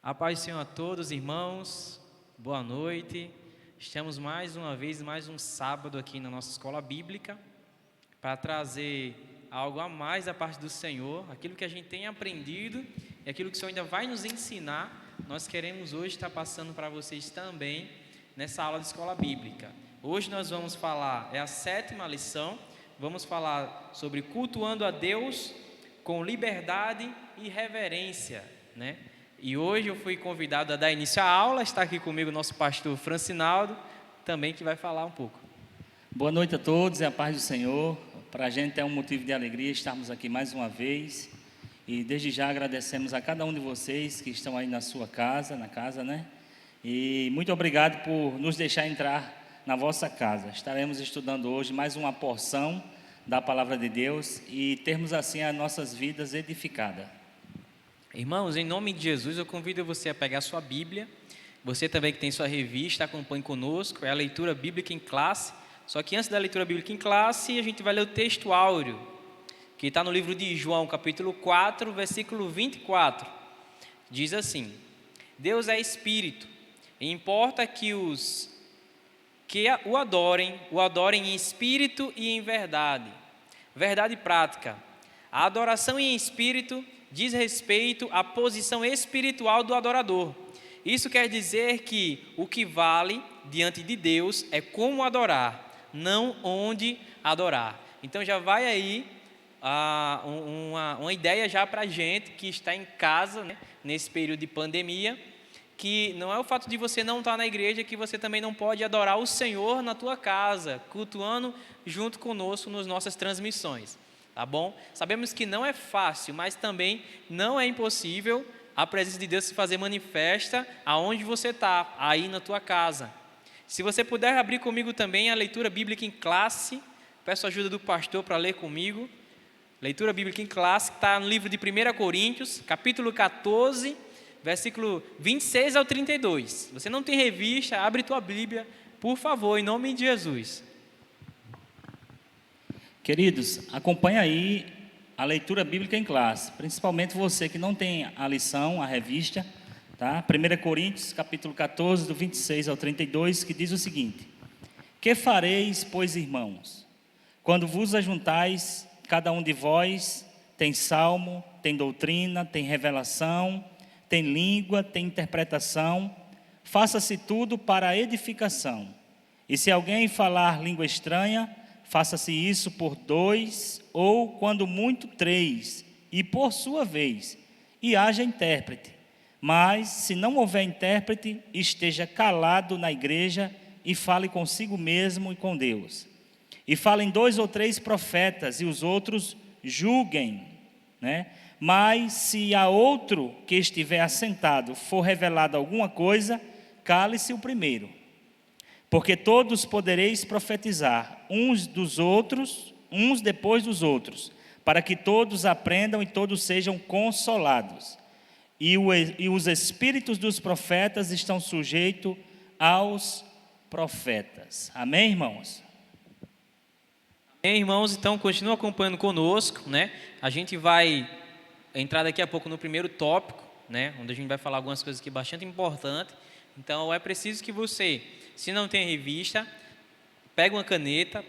A paz do Senhor a todos, irmãos, boa noite. Estamos mais uma vez, mais um sábado aqui na nossa escola bíblica para trazer algo a mais da parte do Senhor, aquilo que a gente tem aprendido e aquilo que o Senhor ainda vai nos ensinar. Nós queremos hoje estar passando para vocês também nessa aula de escola bíblica. Hoje nós vamos falar, é a 7ª lição, vamos falar sobre cultuando a Deus com liberdade e reverência, né? E hoje eu fui convidado a dar início à aula, está aqui comigo o nosso pastor Francinaldo, também que vai falar um pouco. Boa noite a todos, é a paz do Senhor. Para a gente é um motivo de alegria estarmos aqui mais uma vez. E desde já agradecemos a cada um de vocês que estão aí na sua casa, né? E muito obrigado por nos deixar entrar na vossa casa. Estaremos estudando hoje mais uma porção da Palavra de Deus e termos assim as nossas vidas edificadas. Irmãos, em nome de Jesus, eu convido você a pegar a sua Bíblia. Você também que tem sua revista, acompanhe conosco. É a leitura bíblica em classe. Só que antes da leitura bíblica em classe, a gente vai ler o texto áureo, que está no livro de João, capítulo 4, versículo 24. Diz assim: Deus é Espírito, e importa que os que o adorem em espírito e em verdade. Verdade prática. A adoração em espírito diz respeito à posição espiritual do adorador. Isso quer dizer que o que vale diante de Deus é como adorar, não onde adorar. Então já vai aí uma ideia já para a gente que está em casa, né, nesse período de pandemia, que não é o fato de você não estar na igreja que você também não pode adorar o Senhor na tua casa, cultuando junto conosco nas nossas transmissões. Tá bom? Sabemos que não é fácil, mas também não é impossível a presença de Deus se fazer manifesta aonde você está, aí na tua casa. Se você puder abrir comigo também a leitura bíblica em classe, peço a ajuda do pastor para ler comigo. Leitura bíblica em classe, que está no livro de 1 Coríntios, capítulo 14, versículo 26 ao 32. Se você não tem revista, abre tua Bíblia, por favor, em nome de Jesus. Queridos, acompanhe aí a leitura bíblica em classe, principalmente você que não tem a lição, a revista, tá? 1 Coríntios, capítulo 14, do 26 ao 32, que diz o seguinte: Que fareis, pois, irmãos, quando vos ajuntais, cada um de vós tem salmo, tem doutrina, tem revelação, tem língua, tem interpretação, faça-se tudo para a edificação. E se alguém falar língua estranha, faça-se isso por 2, ou quando muito 3, e por sua vez, e haja intérprete. Mas, se não houver intérprete, esteja calado na igreja e fale consigo mesmo e com Deus. E falem 2 ou 3 profetas, e os outros julguem, né? Mas, se a outro que estiver assentado for revelada alguma coisa, cale-se o primeiro. Porque todos podereis profetizar, uns depois dos outros, para que todos aprendam e todos sejam consolados. E os espíritos dos profetas estão sujeitos aos profetas. Amém, irmãos? Amém, irmãos? Então, continua acompanhando conosco, né? A gente vai entrar daqui a pouco no primeiro tópico, né? Onde a gente vai falar algumas coisas aqui bastante importantes. Então, é preciso que você, se não tem revista, pega uma caneta,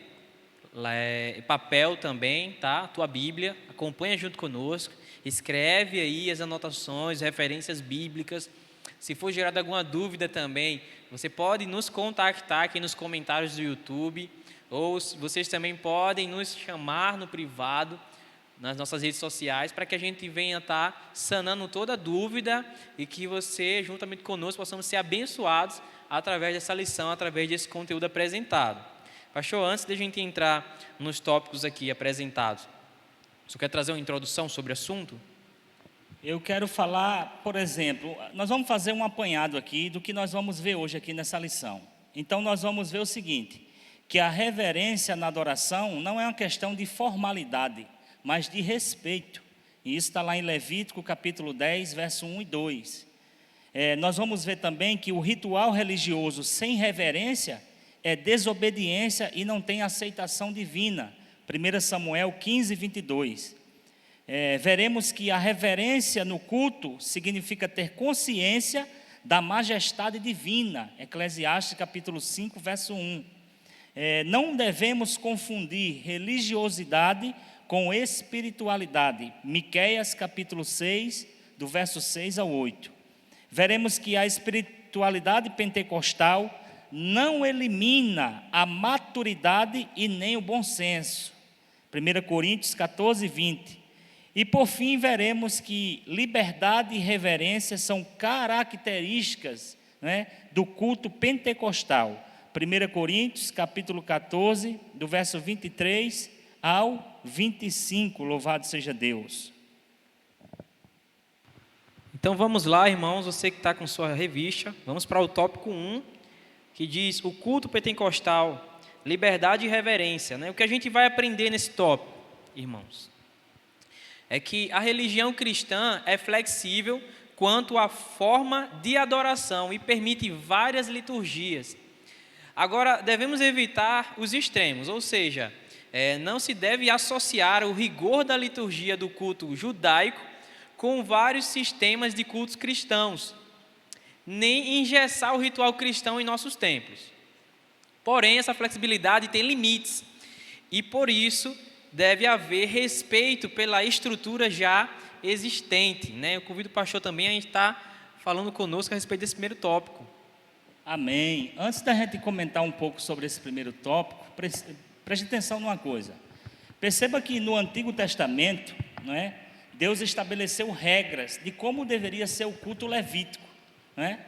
papel também, tá? Tua Bíblia, acompanha junto conosco, escreve aí as anotações, referências bíblicas. Se for gerada alguma dúvida também, você pode nos contactar aqui nos comentários do YouTube, ou vocês também podem nos chamar no privado, nas nossas redes sociais, para que a gente venha estar sanando toda dúvida e que você, juntamente conosco, possamos ser abençoados através dessa lição, através desse conteúdo apresentado. Pastor, antes de a gente entrar nos tópicos aqui apresentados, você quer trazer uma introdução sobre o assunto? Eu quero falar, por exemplo, nós vamos fazer um apanhado aqui do que nós vamos ver hoje aqui nessa lição. Então nós vamos ver o seguinte, que a reverência na adoração não é uma questão de formalidade, mas de respeito. E isso está lá em Levítico capítulo 10, verso 1 e 2. Nós vamos ver também que o ritual religioso sem reverência é desobediência e não tem aceitação divina. 1 Samuel 15, 22. veremos que a reverência no culto significa ter consciência da majestade divina. Eclesiastes capítulo 5, verso 1. Não devemos confundir religiosidade com espiritualidade. Miqueias capítulo 6, do verso 6 ao 8. Veremos que a espiritualidade pentecostal não elimina a maturidade e nem o bom senso. 1 Coríntios 14, 20. E por fim veremos que liberdade e reverência são características, né, do culto pentecostal. 1 Coríntios capítulo 14, do verso 23 ao 25, louvado seja Deus. Então vamos lá, irmãos, você que está com sua revista, vamos para o tópico 1, que diz o culto pentecostal, liberdade e reverência, né? O que a gente vai aprender nesse tópico, irmãos, é que a religião cristã é flexível quanto à forma de adoração e permite várias liturgias. Agora, devemos evitar os extremos, ou seja, não se deve associar o rigor da liturgia do culto judaico com vários sistemas de cultos cristãos, nem engessar o ritual cristão em nossos templos. Porém, essa flexibilidade tem limites e, por isso, deve haver respeito pela estrutura já existente, né? Eu convido o pastor também a estar falando conosco a respeito desse primeiro tópico. Amém. Antes da gente comentar um pouco sobre esse primeiro tópico, preste atenção numa coisa. Perceba que no Antigo Testamento, não é, Deus estabeleceu regras de como deveria ser o culto levítico, não é?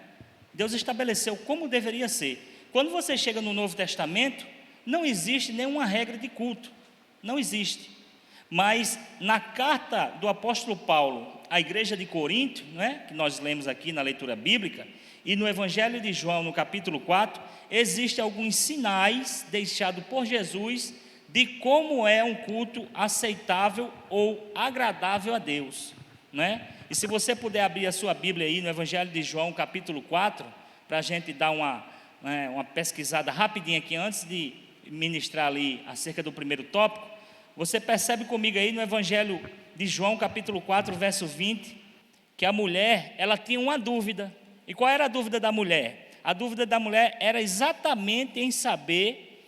Deus estabeleceu como deveria ser. Quando você chega no Novo Testamento, não existe nenhuma regra de culto, não existe. Mas na carta do apóstolo Paulo à igreja de Corinto, não é, que nós lemos aqui na leitura bíblica, e no Evangelho de João, no capítulo 4, existem alguns sinais deixados por Jesus de como é um culto aceitável ou agradável a Deus, né? E se você puder abrir a sua Bíblia aí no Evangelho de João, capítulo 4, para a gente dar uma pesquisada rapidinha aqui antes de ministrar ali acerca do primeiro tópico, você percebe comigo aí no Evangelho de João, capítulo 4, verso 20, que a mulher, ela tinha uma dúvida. E qual era a dúvida da mulher? A dúvida da mulher era exatamente em saber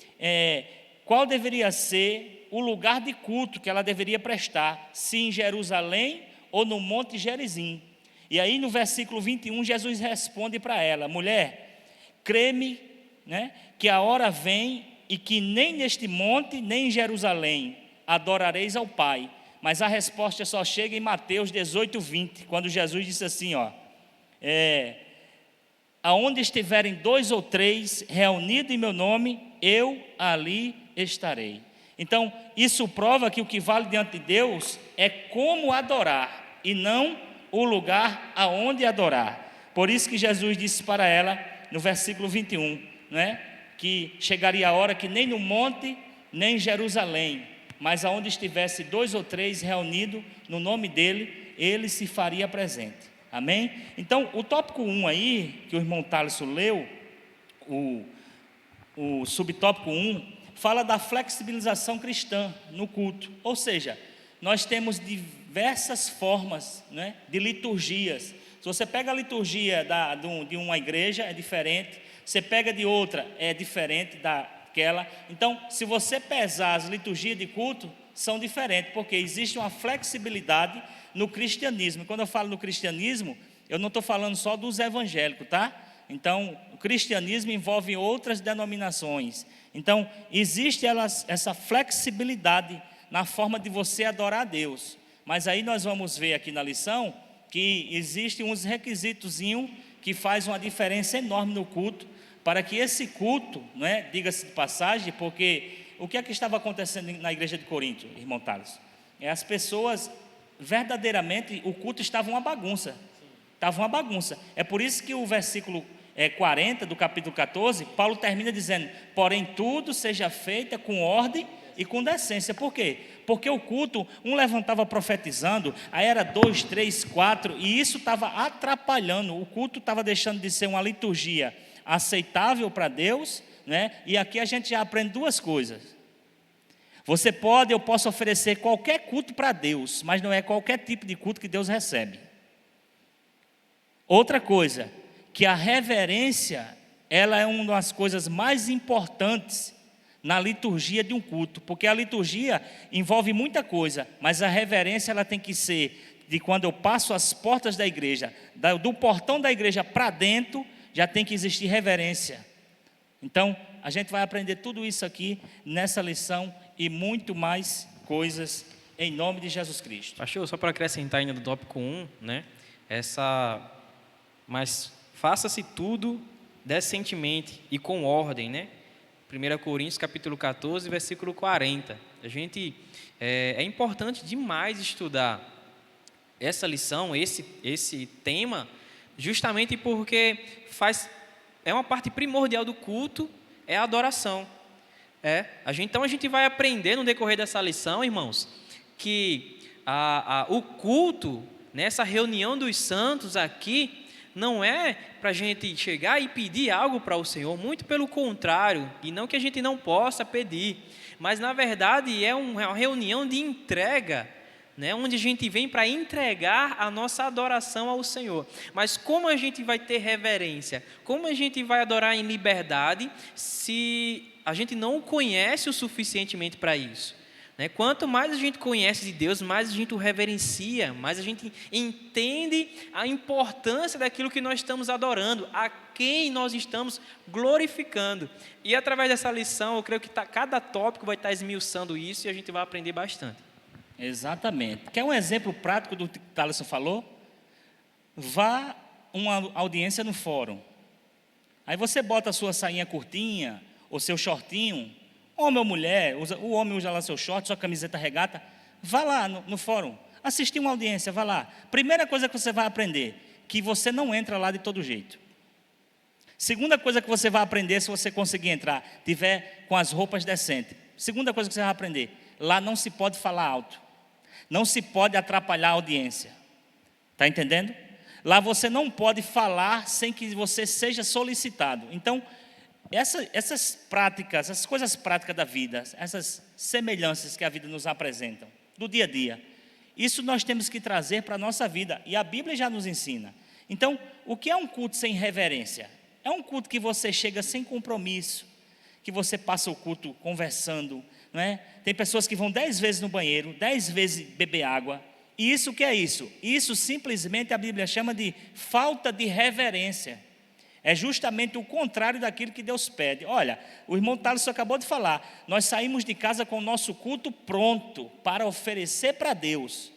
qual deveria ser o lugar de culto que ela deveria prestar, se em Jerusalém ou no Monte Gerizim. E aí no versículo 21, Jesus responde para ela: mulher, crê-me, né, que a hora vem e que nem neste monte, nem em Jerusalém adorareis ao Pai. Mas a resposta só chega em Mateus 18, 20, quando Jesus disse assim, aonde estiverem 2 ou 3 reunidos em meu nome, eu ali estarei. Então, isso prova que o que vale diante de Deus é como adorar, e não o lugar aonde adorar. Por isso que Jesus disse para ela, no versículo 21, né, que chegaria a hora que nem no monte, nem em Jerusalém, mas aonde estivesse 2 ou 3 reunidos no nome dele, ele se faria presente. Amém? Então, o tópico 1 aí, que o irmão Thaleson leu, o subtópico 1, fala da flexibilização cristã no culto. Ou seja, nós temos diversas formas, né, de liturgias. Se você pega a liturgia de uma igreja, é diferente. Você pega de outra, é diferente daquela. Então, se você pesar as liturgias de culto, são diferentes, porque existe uma flexibilidade no cristianismo. Quando eu falo no cristianismo, eu não estou falando só dos evangélicos, tá? Então, o cristianismo envolve outras denominações. Então, existe essa flexibilidade na forma de você adorar a Deus. Mas aí nós vamos ver aqui na lição que existem uns requisitozinhos que faz uma diferença enorme no culto, para que esse culto, não é, diga-se de passagem, porque o que é que estava acontecendo na igreja de Corinto, irmão Thales? As pessoas, verdadeiramente, o culto estava uma bagunça. Estava uma bagunça. É por isso que o versículo 40 do capítulo 14, Paulo termina dizendo: porém tudo seja feito com ordem e com decência. Por quê? Porque o culto, um levantava profetizando, aí era 2, 3, 4, e isso estava atrapalhando. O culto estava deixando de ser uma liturgia aceitável para Deus, né? E aqui a gente já aprende duas coisas. Eu posso oferecer qualquer culto para Deus, mas não é qualquer tipo de culto que Deus recebe. Outra coisa, que a reverência, ela é uma das coisas mais importantes na liturgia de um culto, porque a liturgia envolve muita coisa, mas a reverência ela tem que ser de quando eu passo as portas da igreja, do portão da igreja para dentro, já tem que existir reverência. Então, a gente vai aprender tudo isso aqui nessa lição e muito mais coisas em nome de Jesus Cristo. Pastor, só para acrescentar ainda do tópico 1, né? Mas faça-se tudo decentemente e com ordem, né? 1 Coríntios capítulo 14, versículo 40. É importante demais estudar essa lição, esse tema, justamente porque é uma parte primordial do culto, é a adoração. Então a gente vai aprender no decorrer dessa lição, irmãos, que o culto, nessa reunião dos santos aqui, não é para a gente chegar e pedir algo para o Senhor, muito pelo contrário, e não que a gente não possa pedir, mas na verdade é uma reunião de entrega, né, onde a gente vem para entregar a nossa adoração ao Senhor. Mas como a gente vai ter reverência? Como a gente vai adorar em liberdade se a gente não o conhece o suficientemente para isso? Quanto mais a gente conhece de Deus, mais a gente o reverencia, mais a gente entende a importância daquilo que nós estamos adorando, a quem nós estamos glorificando. E através dessa lição, eu creio que cada tópico vai estar esmiuçando isso e a gente vai aprender bastante. Exatamente. Quer um exemplo prático do que o Thaleson falou? Vá uma audiência no fórum. Aí você bota a sua sainha curtinha, ou seu shortinho, homem ou mulher, o homem usa lá seu short, sua camiseta regata, vá lá no fórum, assistir uma audiência, vá lá. Primeira coisa que você vai aprender, que você não entra lá de todo jeito. Segunda coisa que você vai aprender, se você conseguir entrar, tiver com as roupas decentes. Segunda coisa que você vai aprender, lá não se pode falar alto. Não se pode atrapalhar a audiência. Está entendendo? Lá você não pode falar sem que você seja solicitado. Então, essas práticas, essas coisas práticas da vida, essas semelhanças que a vida nos apresenta, do dia a dia, isso nós temos que trazer para a nossa vida. E a Bíblia já nos ensina. Então, o que é um culto sem reverência? É um culto que você chega sem compromisso, que você passa o culto conversando, não é? Tem pessoas que vão 10 vezes no banheiro, 10 vezes beber água. E isso o que é isso? Isso simplesmente a Bíblia chama de falta de reverência. É justamente o contrário daquilo que Deus pede. Olha, o irmão Thaleson acabou de falar, nós saímos de casa com o nosso culto pronto para oferecer para Deus.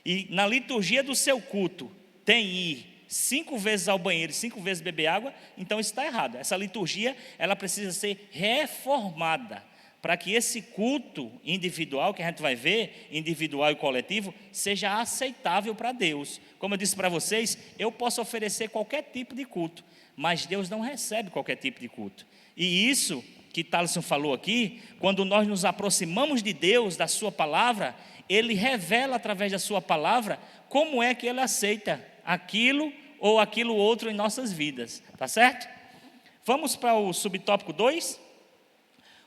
E na liturgia do seu culto tem ir 5 vezes ao banheiro e 5 vezes beber água, então isso está errado. Essa liturgia, ela precisa ser reformada, para que esse culto individual, que a gente vai ver, individual e coletivo, seja aceitável para Deus. Como eu disse para vocês, eu posso oferecer qualquer tipo de culto, mas Deus não recebe qualquer tipo de culto. E isso que Thaleson falou aqui, quando nós nos aproximamos de Deus, da sua palavra, Ele revela através da sua palavra, como é que Ele aceita aquilo ou aquilo outro em nossas vidas, tá certo? Vamos para o subtópico 2?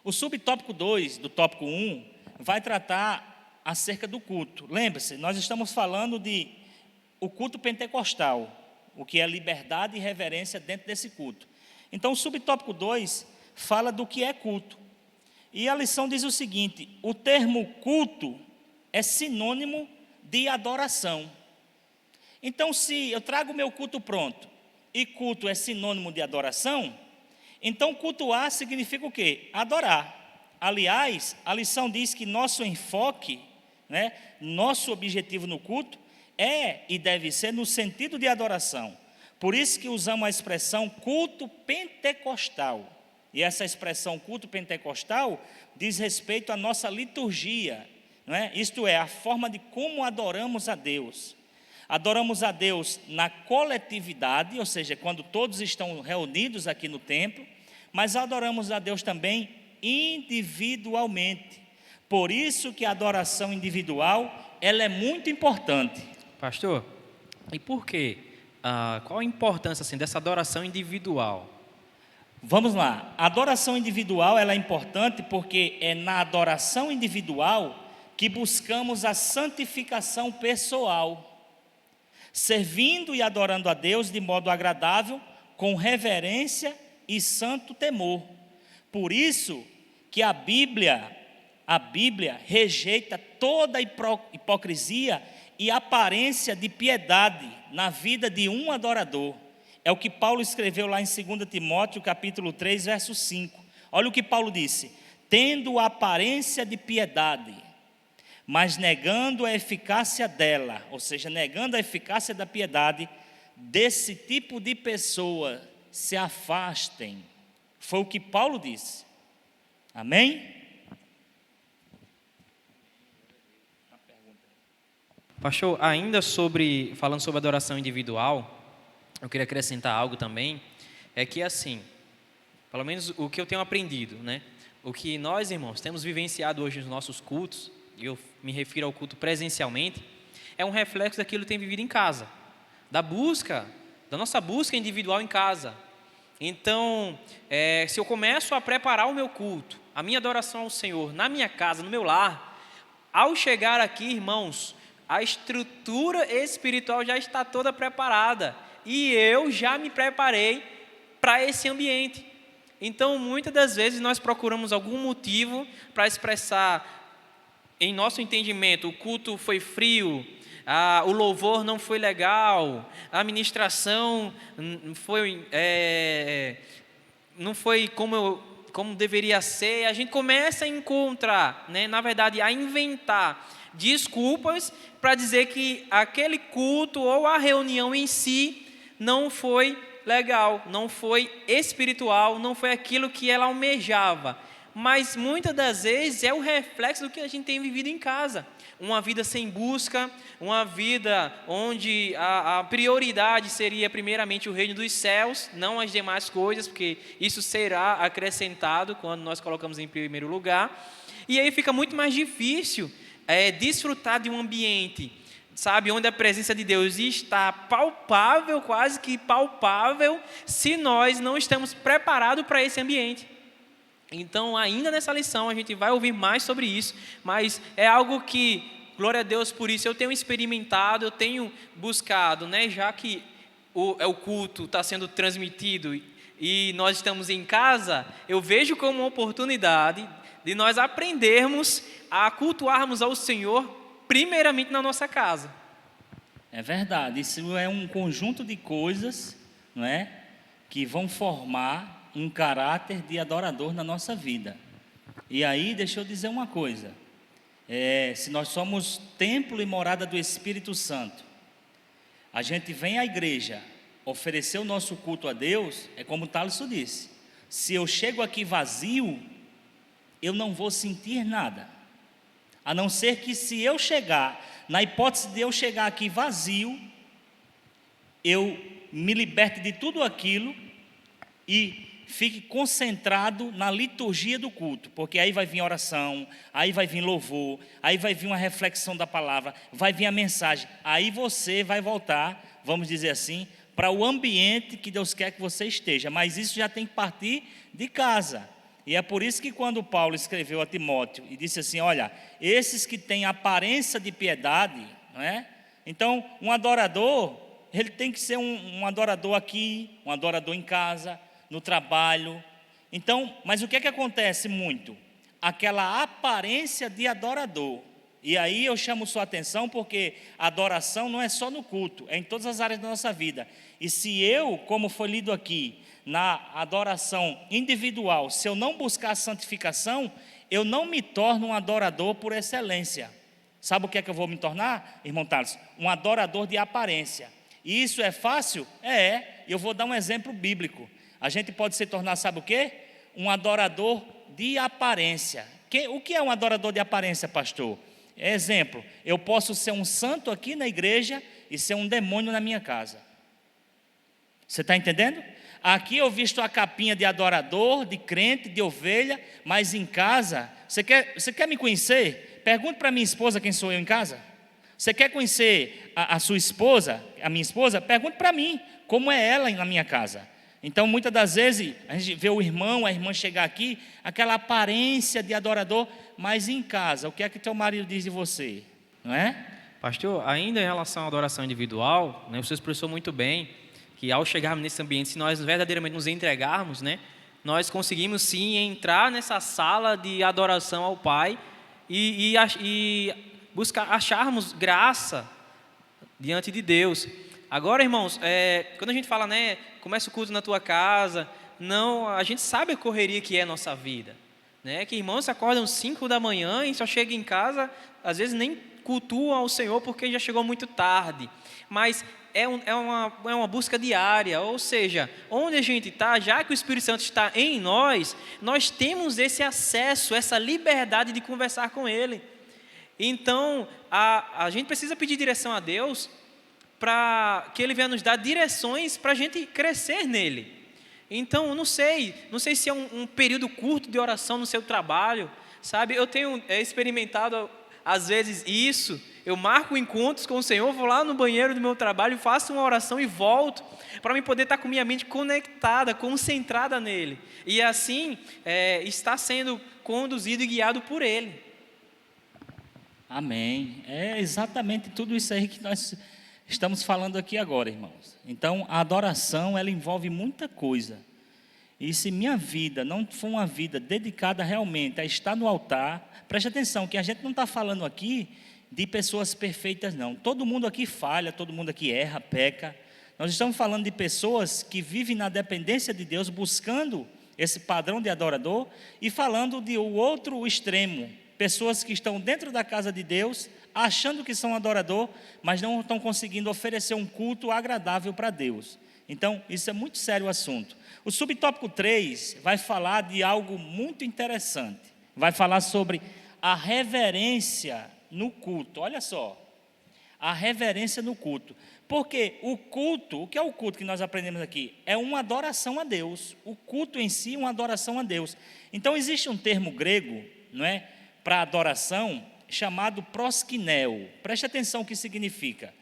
O subtópico 2 do tópico 1 vai tratar acerca do culto. Lembre-se, nós estamos falando de o culto pentecostal, o que é liberdade e reverência dentro desse culto. Então o subtópico 2 fala do que é culto. E a lição diz o seguinte: o termo culto é sinônimo de adoração. Então, se eu trago o meu culto pronto e culto é sinônimo de adoração, então cultuar significa o quê? Adorar. Aliás, a lição diz que nosso enfoque, nosso objetivo no culto é e deve ser no sentido de adoração. Por isso que usamos a expressão culto pentecostal. E essa expressão culto pentecostal diz respeito à nossa liturgia, isto é, a forma de como adoramos a Deus. Adoramos a Deus na coletividade, ou seja, quando todos estão reunidos aqui no templo, mas adoramos a Deus também individualmente. Por isso que a adoração individual, ela é muito importante. Pastor, e por quê? Qual a importância dessa adoração individual? Vamos lá. A adoração individual ela é importante porque é na adoração individual que buscamos a santificação pessoal, servindo e adorando a Deus de modo agradável, com reverência e santo temor. Por isso que a Bíblia rejeita toda hipocrisia e aparência de piedade na vida de um adorador. É o que Paulo escreveu lá em 2 Timóteo, capítulo 3, verso 5. Olha o que Paulo disse: tendo aparência de piedade, mas negando a eficácia dela, ou seja, negando a eficácia da piedade, desse tipo de pessoa se afastem. Foi o que Paulo disse. Amém? Pastor, ainda falando sobre adoração individual, eu queria acrescentar algo também, é que assim, pelo menos o que eu tenho aprendido, né? O que nós, irmãos, temos vivenciado hoje nos nossos cultos, e eu me refiro ao culto presencialmente, é um reflexo daquilo que tem vivido em casa, da nossa busca individual em casa. Então, se eu começo a preparar o meu culto, a minha adoração ao Senhor, na minha casa, no meu lar, ao chegar aqui, irmãos, a estrutura espiritual já está toda preparada, e eu já me preparei para esse ambiente. Então, muitas das vezes nós procuramos algum motivo para expressar, em nosso entendimento, o culto foi frio, o louvor não foi legal, a ministração não foi como deveria ser. A gente começa a encontrar, né, na verdade, a inventar desculpas para dizer que aquele culto ou a reunião em si não foi legal, não foi espiritual, não foi aquilo que ela almejava. Mas muitas das vezes é o reflexo do que a gente tem vivido em casa. Uma vida sem busca, uma vida onde a prioridade seria primeiramente o reino dos céus, não as demais coisas, porque isso será acrescentado quando nós colocamos em primeiro lugar. E aí fica muito mais difícil desfrutar de um ambiente, sabe, onde a presença de Deus está palpável, quase que palpável, se nós não estamos preparados para esse ambiente. Então, ainda nessa lição, a gente vai ouvir mais sobre isso, mas é algo que, glória a Deus por isso, eu tenho experimentado, eu tenho buscado, né, já que o culto está sendo transmitido e nós estamos em casa, eu vejo como uma oportunidade de nós aprendermos a cultuarmos ao Senhor primeiramente na nossa casa. É verdade, isso é um conjunto de coisas, não é, que vão formar um caráter de adorador na nossa vida. E aí, deixa eu dizer uma coisa, se nós somos templo e morada do Espírito Santo, a gente vem à igreja oferecer o nosso culto a Deus, é como o Thaleson disse, se eu chego aqui vazio, eu não vou sentir nada, a não ser que se eu chegar, na hipótese de eu chegar aqui vazio, eu me liberte de tudo aquilo e fique concentrado na liturgia do culto, porque aí vai vir oração, aí vai vir louvor, aí vai vir uma reflexão da palavra, vai vir a mensagem, aí você vai voltar, vamos dizer assim, para o ambiente que Deus quer que você esteja, mas isso já tem que partir de casa. E é por isso que quando Paulo escreveu a Timóteo e disse assim, olha, esses que têm aparência de piedade, não é? Então, um adorador, ele tem que ser um adorador aqui, um adorador em casa, no trabalho. Então, mas o que é que acontece muito? Aquela aparência de adorador. E aí eu chamo sua atenção porque a adoração não é só no culto, é em todas as áreas da nossa vida. E se eu, como foi lido aqui, na adoração individual, se eu não buscar a santificação, eu não me torno um adorador por excelência. Sabe o que é que eu vou me tornar, irmão Thaleson? Um adorador de aparência. E isso é fácil? Eu vou dar um exemplo bíblico. A gente pode se tornar, sabe o quê? Um adorador de aparência. O que é um adorador de aparência, pastor? Exemplo, eu posso ser um santo aqui na igreja e ser um demônio na minha casa. Você está entendendo? Aqui eu visto a capinha de adorador, de crente, de ovelha, mas em casa, você quer me conhecer? Pergunte para minha esposa quem sou eu em casa. Você quer conhecer a sua esposa, a minha esposa? Pergunte para mim, como é ela na minha casa. Então, muitas das vezes, a gente vê o irmão, a irmã chegar aqui, aquela aparência de adorador, mas em casa, o que é que teu marido diz de você? Não é? Pastor, ainda em relação à adoração individual, né, você expressou muito bem que ao chegarmos nesse ambiente, se nós verdadeiramente nos entregarmos, né, nós conseguimos sim entrar nessa sala de adoração ao Pai e buscar acharmos graça diante de Deus. Agora, irmãos, quando a gente fala, né, começa o culto na tua casa, não, a gente sabe a correria que é a nossa vida, né? Que irmãos se acordam 5 da manhã e só chegam em casa, às vezes nem cultuam ao Senhor porque já chegou muito tarde. Mas é uma busca diária, ou seja, onde a gente está, já que o Espírito Santo está em nós, nós temos esse acesso, essa liberdade de conversar com Ele. Então, a gente precisa pedir direção a Deus para que Ele venha nos dar direções para a gente crescer nele. Então, não sei se é um período curto de oração no seu trabalho, sabe? Eu tenho experimentado, às vezes, isso. Eu marco encontros com o Senhor, vou lá no banheiro do meu trabalho, faço uma oração e volto, para mim poder estar com minha mente conectada, concentrada nele. E assim, está sendo conduzido e guiado por Ele. Amém. É exatamente tudo isso aí que nós estamos falando aqui agora, irmãos. Então, a adoração, ela envolve muita coisa. E se minha vida não for uma vida dedicada realmente a estar no altar, preste atenção que a gente não está falando aqui de pessoas perfeitas, não. Todo mundo aqui falha, todo mundo aqui erra, peca. Nós estamos falando de pessoas que vivem na dependência de Deus, buscando esse padrão de adorador, e falando de o outro extremo, pessoas que estão dentro da casa de Deus, achando que são adorador, mas não estão conseguindo oferecer um culto agradável para Deus. Então, isso é muito sério o assunto. O subtópico 3 vai falar de algo muito interessante. Vai falar sobre a reverência no culto. Olha só, a reverência no culto. Porque o culto, o que é o culto que nós aprendemos aqui? É uma adoração a Deus. O culto em si é uma adoração a Deus. Então, existe um termo grego, não é, para adoração, chamado proskineo. Preste atenção o que significa.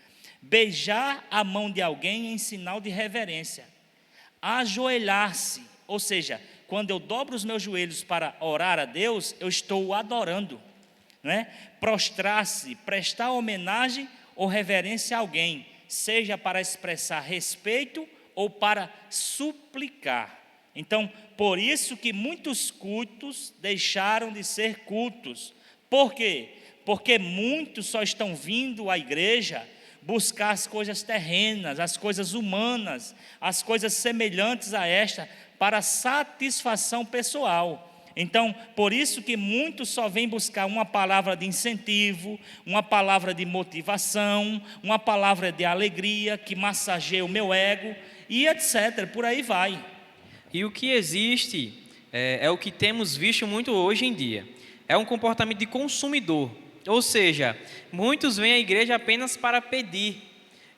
Beijar a mão de alguém em sinal de reverência. Ajoelhar-se, ou seja, quando eu dobro os meus joelhos para orar a Deus, eu estou o adorando, não é? Prostrar-se, prestar homenagem ou reverência a alguém, seja para expressar respeito ou para suplicar. Então, por isso que muitos cultos deixaram de ser cultos. Por quê? Porque muitos só estão vindo à igreja buscar as coisas terrenas, as coisas humanas, as coisas semelhantes a esta, para satisfação pessoal. Então, por isso que muitos só vêm buscar uma palavra de incentivo, uma palavra de motivação, uma palavra de alegria, que massageia o meu ego, e etc., por aí vai. E o que existe é o que temos visto muito hoje em dia. É um comportamento de consumidor. Ou seja, muitos vêm à igreja apenas para pedir.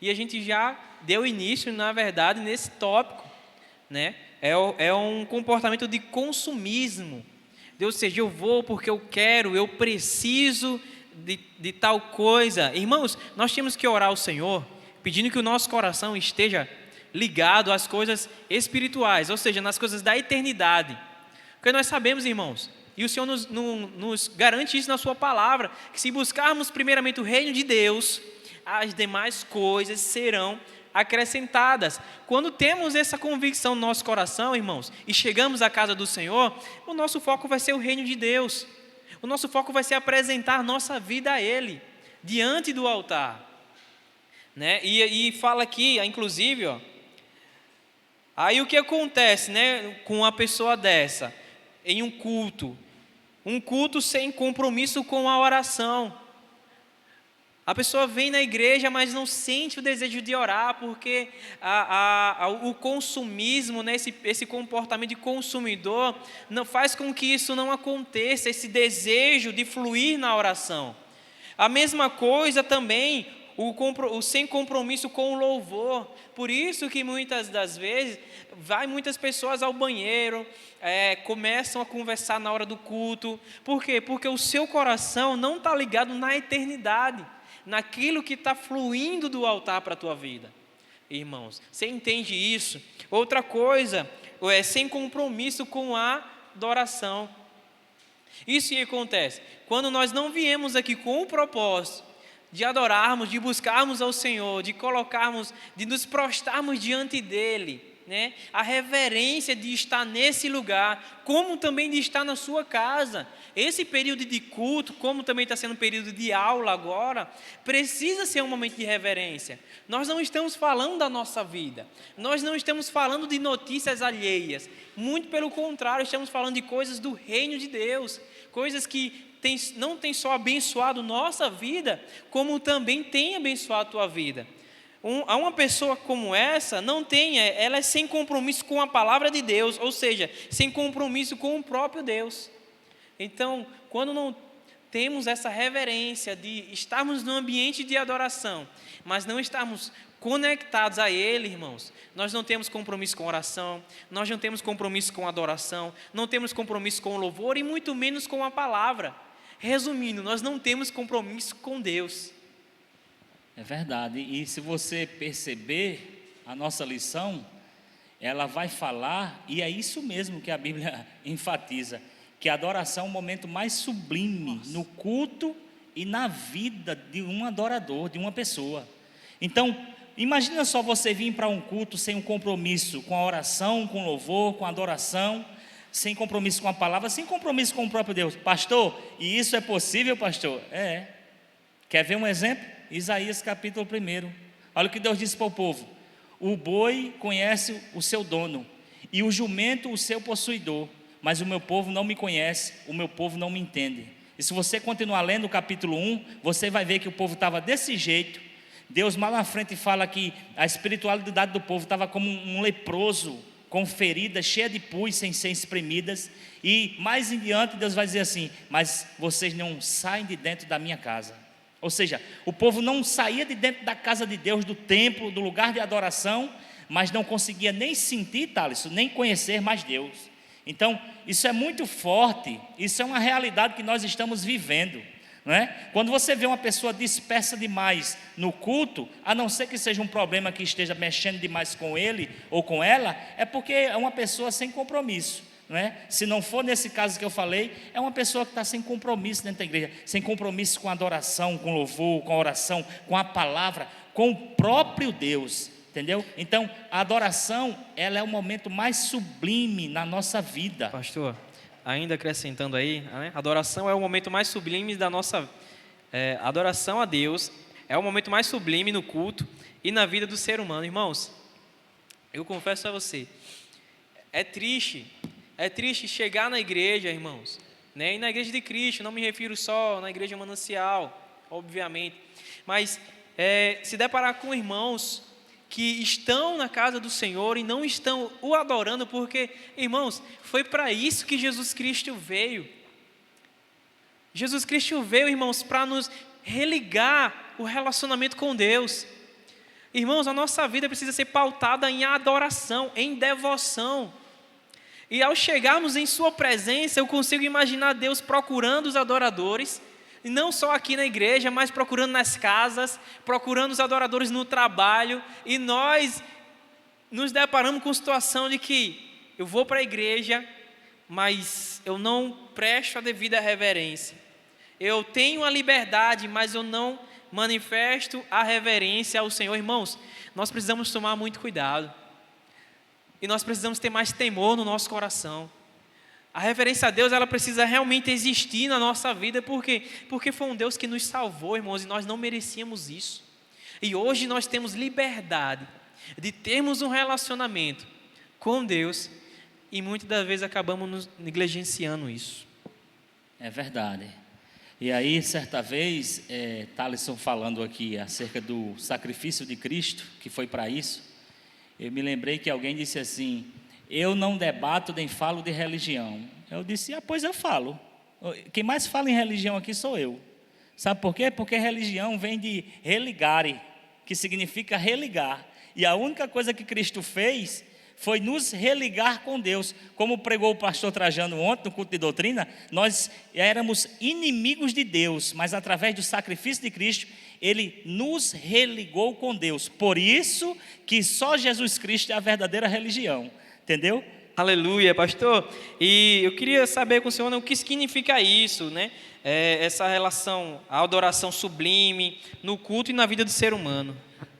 E a gente já deu início, na verdade, nesse tópico, né? É um comportamento de consumismo. Ou seja, eu vou porque eu quero, eu preciso de tal coisa. Irmãos, nós temos que orar ao Senhor, pedindo que o nosso coração esteja ligado às coisas espirituais, ou seja, nas coisas da eternidade. Porque nós sabemos, irmãos, e o Senhor nos garante isso na sua palavra, que se buscarmos primeiramente o reino de Deus, as demais coisas serão acrescentadas. Quando temos essa convicção no nosso coração, irmãos, e chegamos à casa do Senhor, o nosso foco vai ser o reino de Deus. O nosso foco vai ser apresentar nossa vida a Ele, diante do altar. Né? E fala aqui, inclusive, aí o que acontece, né, com uma pessoa dessa, em um culto sem compromisso com a oração. A pessoa vem na igreja, mas não sente o desejo de orar, porque o consumismo, né, esse comportamento de consumidor, não faz com que isso não aconteça, esse desejo de fluir na oração. A mesma coisa também, o sem compromisso com o louvor. Por isso que muitas das vezes, muitas pessoas ao banheiro, começam a conversar na hora do culto. Por quê? Porque o seu coração não está ligado na eternidade, naquilo que está fluindo do altar para a tua vida. irmãos. Você entende isso? Outra coisa é sem compromisso com a adoração. Isso que acontece quando nós não viemos aqui com o propósito de adorarmos, de buscarmos ao Senhor, de colocarmos, de nos prostrarmos diante dEle, né? A reverência de estar nesse lugar, como também de estar na sua casa. Esse período de culto, como também está sendo um período de aula agora, precisa ser um momento de reverência. Nós não estamos falando da nossa vida, nós não estamos falando de notícias alheias, muito pelo contrário, estamos falando de coisas do reino de Deus, coisas que não tem só abençoado nossa vida, como também tem abençoado a tua vida. Uma pessoa como essa, ela é sem compromisso com a palavra de Deus, ou seja, sem compromisso com o próprio Deus. Então, quando não temos essa reverência de estarmos no ambiente de adoração, mas não estarmos conectados a Ele, irmãos, nós não temos compromisso com oração, nós não temos compromisso com adoração, não temos compromisso com o louvor e muito menos com a palavra. Resumindo, nós não temos compromisso com Deus. É verdade, e se você perceber a nossa lição, ela vai falar, e é isso mesmo que a Bíblia enfatiza, que a adoração é o momento mais sublime no culto e na vida de um adorador, de uma pessoa. Então, imagina só você vir para um culto sem um compromisso com a oração, com o louvor, com a adoração, sem compromisso com a palavra, sem compromisso com o próprio Deus. Pastor, e isso é possível, pastor? É. Quer ver um exemplo? Isaías capítulo 1. Olha o que Deus disse para o povo: o boi conhece o seu dono, e o jumento o seu possuidor, mas o meu povo não me conhece, o meu povo não me entende. E se você continuar lendo o capítulo 1, você vai ver que o povo estava desse jeito. Deus mais na frente fala que a espiritualidade do povo estava como um leproso, com feridas, cheia de pus, sem ser espremidas. E mais em diante Deus vai dizer assim: mas vocês não saem de dentro da minha casa. Ou seja, o povo não saía de dentro da casa de Deus, do templo, do lugar de adoração, mas não conseguia nem sentir, Thaleson, nem conhecer mais Deus. Então, isso é muito forte, isso é uma realidade que nós estamos vivendo, não é? Quando você vê uma pessoa dispersa demais no culto, a não ser que seja um problema que esteja mexendo demais com ele ou com ela, é porque é uma pessoa sem compromisso, não é? Se não for nesse caso que eu falei, é uma pessoa que está sem compromisso dentro da igreja, sem compromisso com a adoração, com o louvor, com a oração, com a palavra, com o próprio Deus. Entendeu? Então, a adoração, ela é o momento mais sublime na nossa vida. Pastor, ainda acrescentando aí, né? Adoração é o momento mais sublime da nossa... adoração a Deus é o momento mais sublime no culto e na vida do ser humano. Irmãos, eu confesso a você, é triste chegar na igreja, irmãos, né? E na igreja de Cristo, não me refiro só na igreja manancial, obviamente, mas se deparar com irmãos que estão na casa do Senhor e não estão o adorando, porque, irmãos, foi para isso que Jesus Cristo veio. Jesus Cristo veio, irmãos, para nos religar o relacionamento com Deus. Irmãos, a nossa vida precisa ser pautada em adoração, em devoção. E ao chegarmos em sua presença, eu consigo imaginar Deus procurando os adoradores, e não só aqui na igreja, mas procurando nas casas, procurando os adoradores no trabalho, e nós nos deparamos com a situação de que eu vou para a igreja, mas eu não presto a devida reverência. Eu tenho a liberdade, mas eu não manifesto a reverência ao Senhor. Irmãos, nós precisamos tomar muito cuidado, e nós precisamos ter mais temor no nosso coração. A reverência a Deus, ela precisa realmente existir na nossa vida, porque foi um Deus que nos salvou, irmãos, e nós não merecíamos isso. E hoje nós temos liberdade de termos um relacionamento com Deus, e muitas das vezes acabamos nos negligenciando isso. É verdade. E aí, certa vez, Thaleson falando aqui acerca do sacrifício de Cristo, que foi para isso, eu me lembrei que alguém disse assim: eu não debato nem falo de religião. Eu disse: pois eu falo. Quem mais fala em religião aqui sou eu. Sabe por quê? Porque religião vem de religare, que significa religar. E a única coisa que Cristo fez foi nos religar com Deus. Como pregou o pastor Trajano ontem no culto de doutrina, nós éramos inimigos de Deus, mas através do sacrifício de Cristo, Ele nos religou com Deus. Por isso que só Jesus Cristo é a verdadeira religião. Entendeu? Aleluia, pastor. E eu queria saber com o senhor, né, o que significa isso, né? Essa relação, a adoração sublime no culto e na vida do ser humano.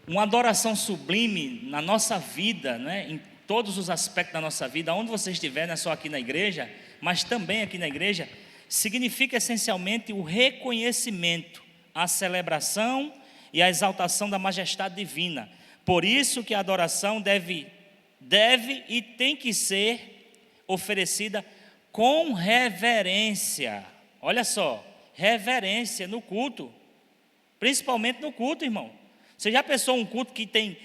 Uma adoração sublime na nossa vida, né? Em todos os aspectos da nossa vida, onde você estiver, não é só aqui na igreja, mas também aqui na igreja, significa essencialmente o reconhecimento, a celebração e a exaltação da majestade divina. Por isso que a adoração deve e tem que ser oferecida com reverência. Olha só, reverência no culto, principalmente no culto, irmão. Você já pensou um culto que tem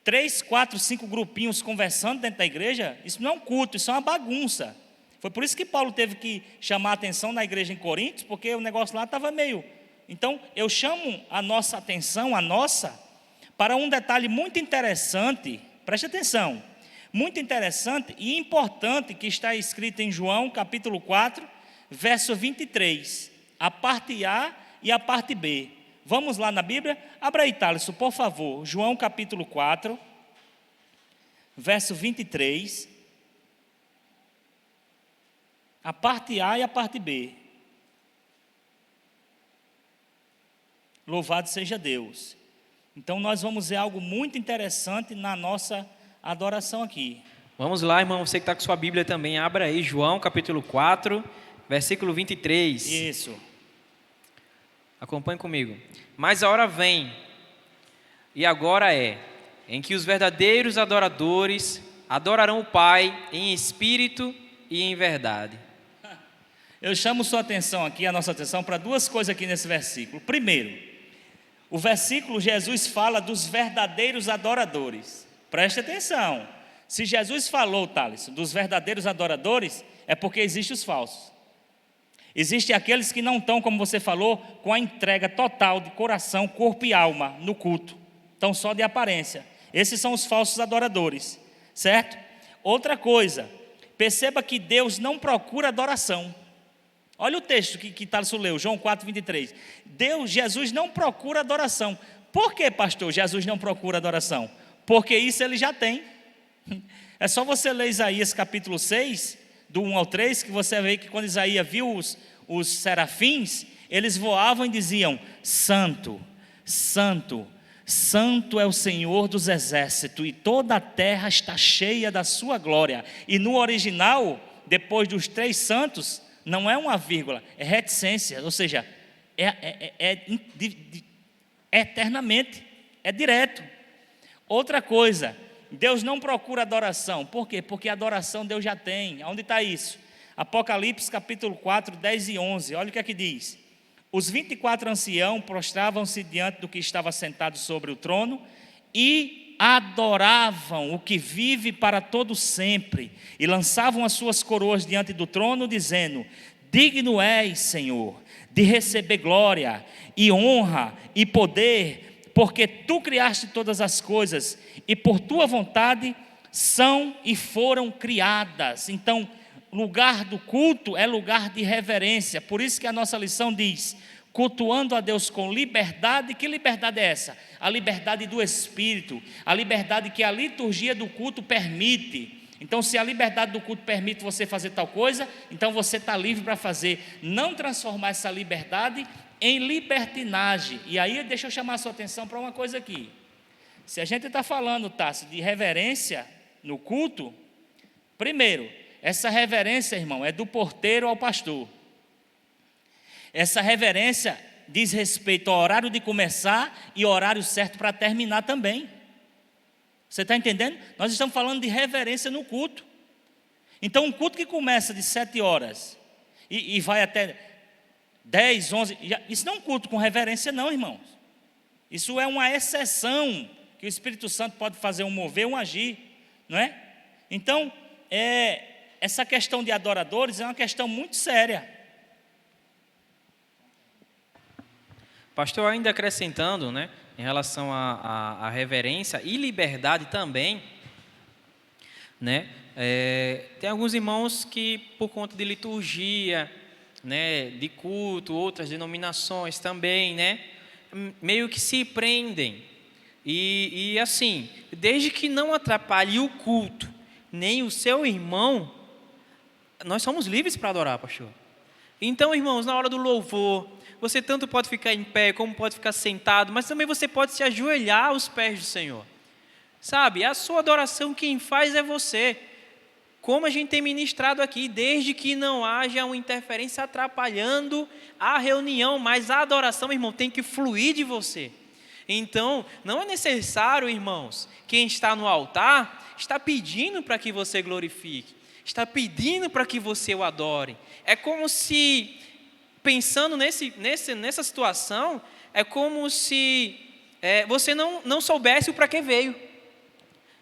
3, 4, 5 grupinhos conversando dentro da igreja? Isso não é um culto, isso é uma bagunça. Foi por isso que Paulo teve que chamar a atenção na igreja em Coríntios, porque o negócio lá estava meio... Então, eu chamo a nossa atenção, para um detalhe muito interessante, preste atenção, muito interessante e importante que está escrito em João capítulo 4, verso 23, a parte A e a parte B. Vamos lá na Bíblia? Abra aí, Thaleson, por favor, João capítulo 4, verso 23, a parte A e a parte B. Louvado seja Deus. Então nós vamos ver algo muito interessante na nossa adoração aqui. Vamos lá, irmão, você que está com sua Bíblia também, abra aí, João capítulo 4, versículo 23. Isso. Acompanhe comigo. Mas a hora vem, e agora é, em que os verdadeiros adoradores adorarão o Pai em espírito e em verdade. Eu chamo sua atenção aqui, a nossa atenção, para duas coisas aqui nesse versículo. Primeiro, o versículo Jesus fala dos verdadeiros adoradores. Preste atenção. Se Jesus falou, Thaleson, dos verdadeiros adoradores, é porque existem os falsos. Existem aqueles que não estão, como você falou, com a entrega total de coração, corpo e alma no culto. Estão só de aparência. Esses são os falsos adoradores, certo? Outra coisa, perceba que Deus não procura adoração. Olha o texto que Thaleson leu, João 4, 23. Jesus não procura adoração. Por que, pastor, Jesus não procura adoração? Porque isso ele já tem. É só você ler Isaías capítulo 6, do 1 ao 3, que você vê que quando Isaías viu os serafins, eles voavam e diziam: Santo, Santo, Santo é o Senhor dos exércitos, e toda a terra está cheia da sua glória. E no original, depois dos 3 santos, não é uma vírgula, é reticência, ou seja, eternamente, é direto. Outra coisa, Deus não procura adoração. Por quê? Porque adoração Deus já tem. Onde está isso? Apocalipse capítulo 4, 10 e 11, olha o que é que diz. Os 24 anciãos prostravam-se diante do que estava sentado sobre o trono e adoravam o que vive para todo sempre, e lançavam as suas coroas diante do trono, dizendo: digno és, Senhor, de receber glória e honra e poder, porque tu criaste todas as coisas, e por tua vontade são e foram criadas. Então, lugar do culto é lugar de reverência. Por isso que a nossa lição diz: cultuando a Deus com liberdade. Que liberdade é essa? A liberdade do Espírito, a liberdade que a liturgia do culto permite. Então, se a liberdade do culto permite você fazer tal coisa, então você está livre para fazer. Não transformar essa liberdade em libertinagem. E aí deixa eu chamar a sua atenção para uma coisa aqui. Se a gente está falando, Tássio, de reverência no culto, primeiro, essa reverência, irmão, é do porteiro ao pastor. Essa reverência diz respeito ao horário de começar e horário certo para terminar também. Você está entendendo? Nós estamos falando de reverência no culto. Então, um culto que começa de 7 horas e vai até 10, 11, isso não é um culto com reverência não, irmãos. Isso é uma exceção que o Espírito Santo pode fazer um mover, um agir, não é? Então, essa questão de adoradores é uma questão muito séria. Pastor, ainda acrescentando, né, em relação à reverência e liberdade também, né, tem alguns irmãos que, por conta de liturgia, né, de culto, outras denominações também, né, meio que se prendem. E assim, desde que não atrapalhe o culto, nem o seu irmão, nós somos livres para adorar, pastor. Então, irmãos, na hora do louvor, você tanto pode ficar em pé, como pode ficar sentado, mas também você pode se ajoelhar aos pés do Senhor. Sabe, a sua adoração quem faz é você. Como a gente tem ministrado aqui, desde que não haja uma interferência atrapalhando a reunião, mas a adoração, irmão, tem que fluir de você. Então, não é necessário, irmãos, quem está no altar está pedindo para que você glorifique, está pedindo para que você o adore. É como se, pensando nessa situação, é como se você não soubesse o para que veio,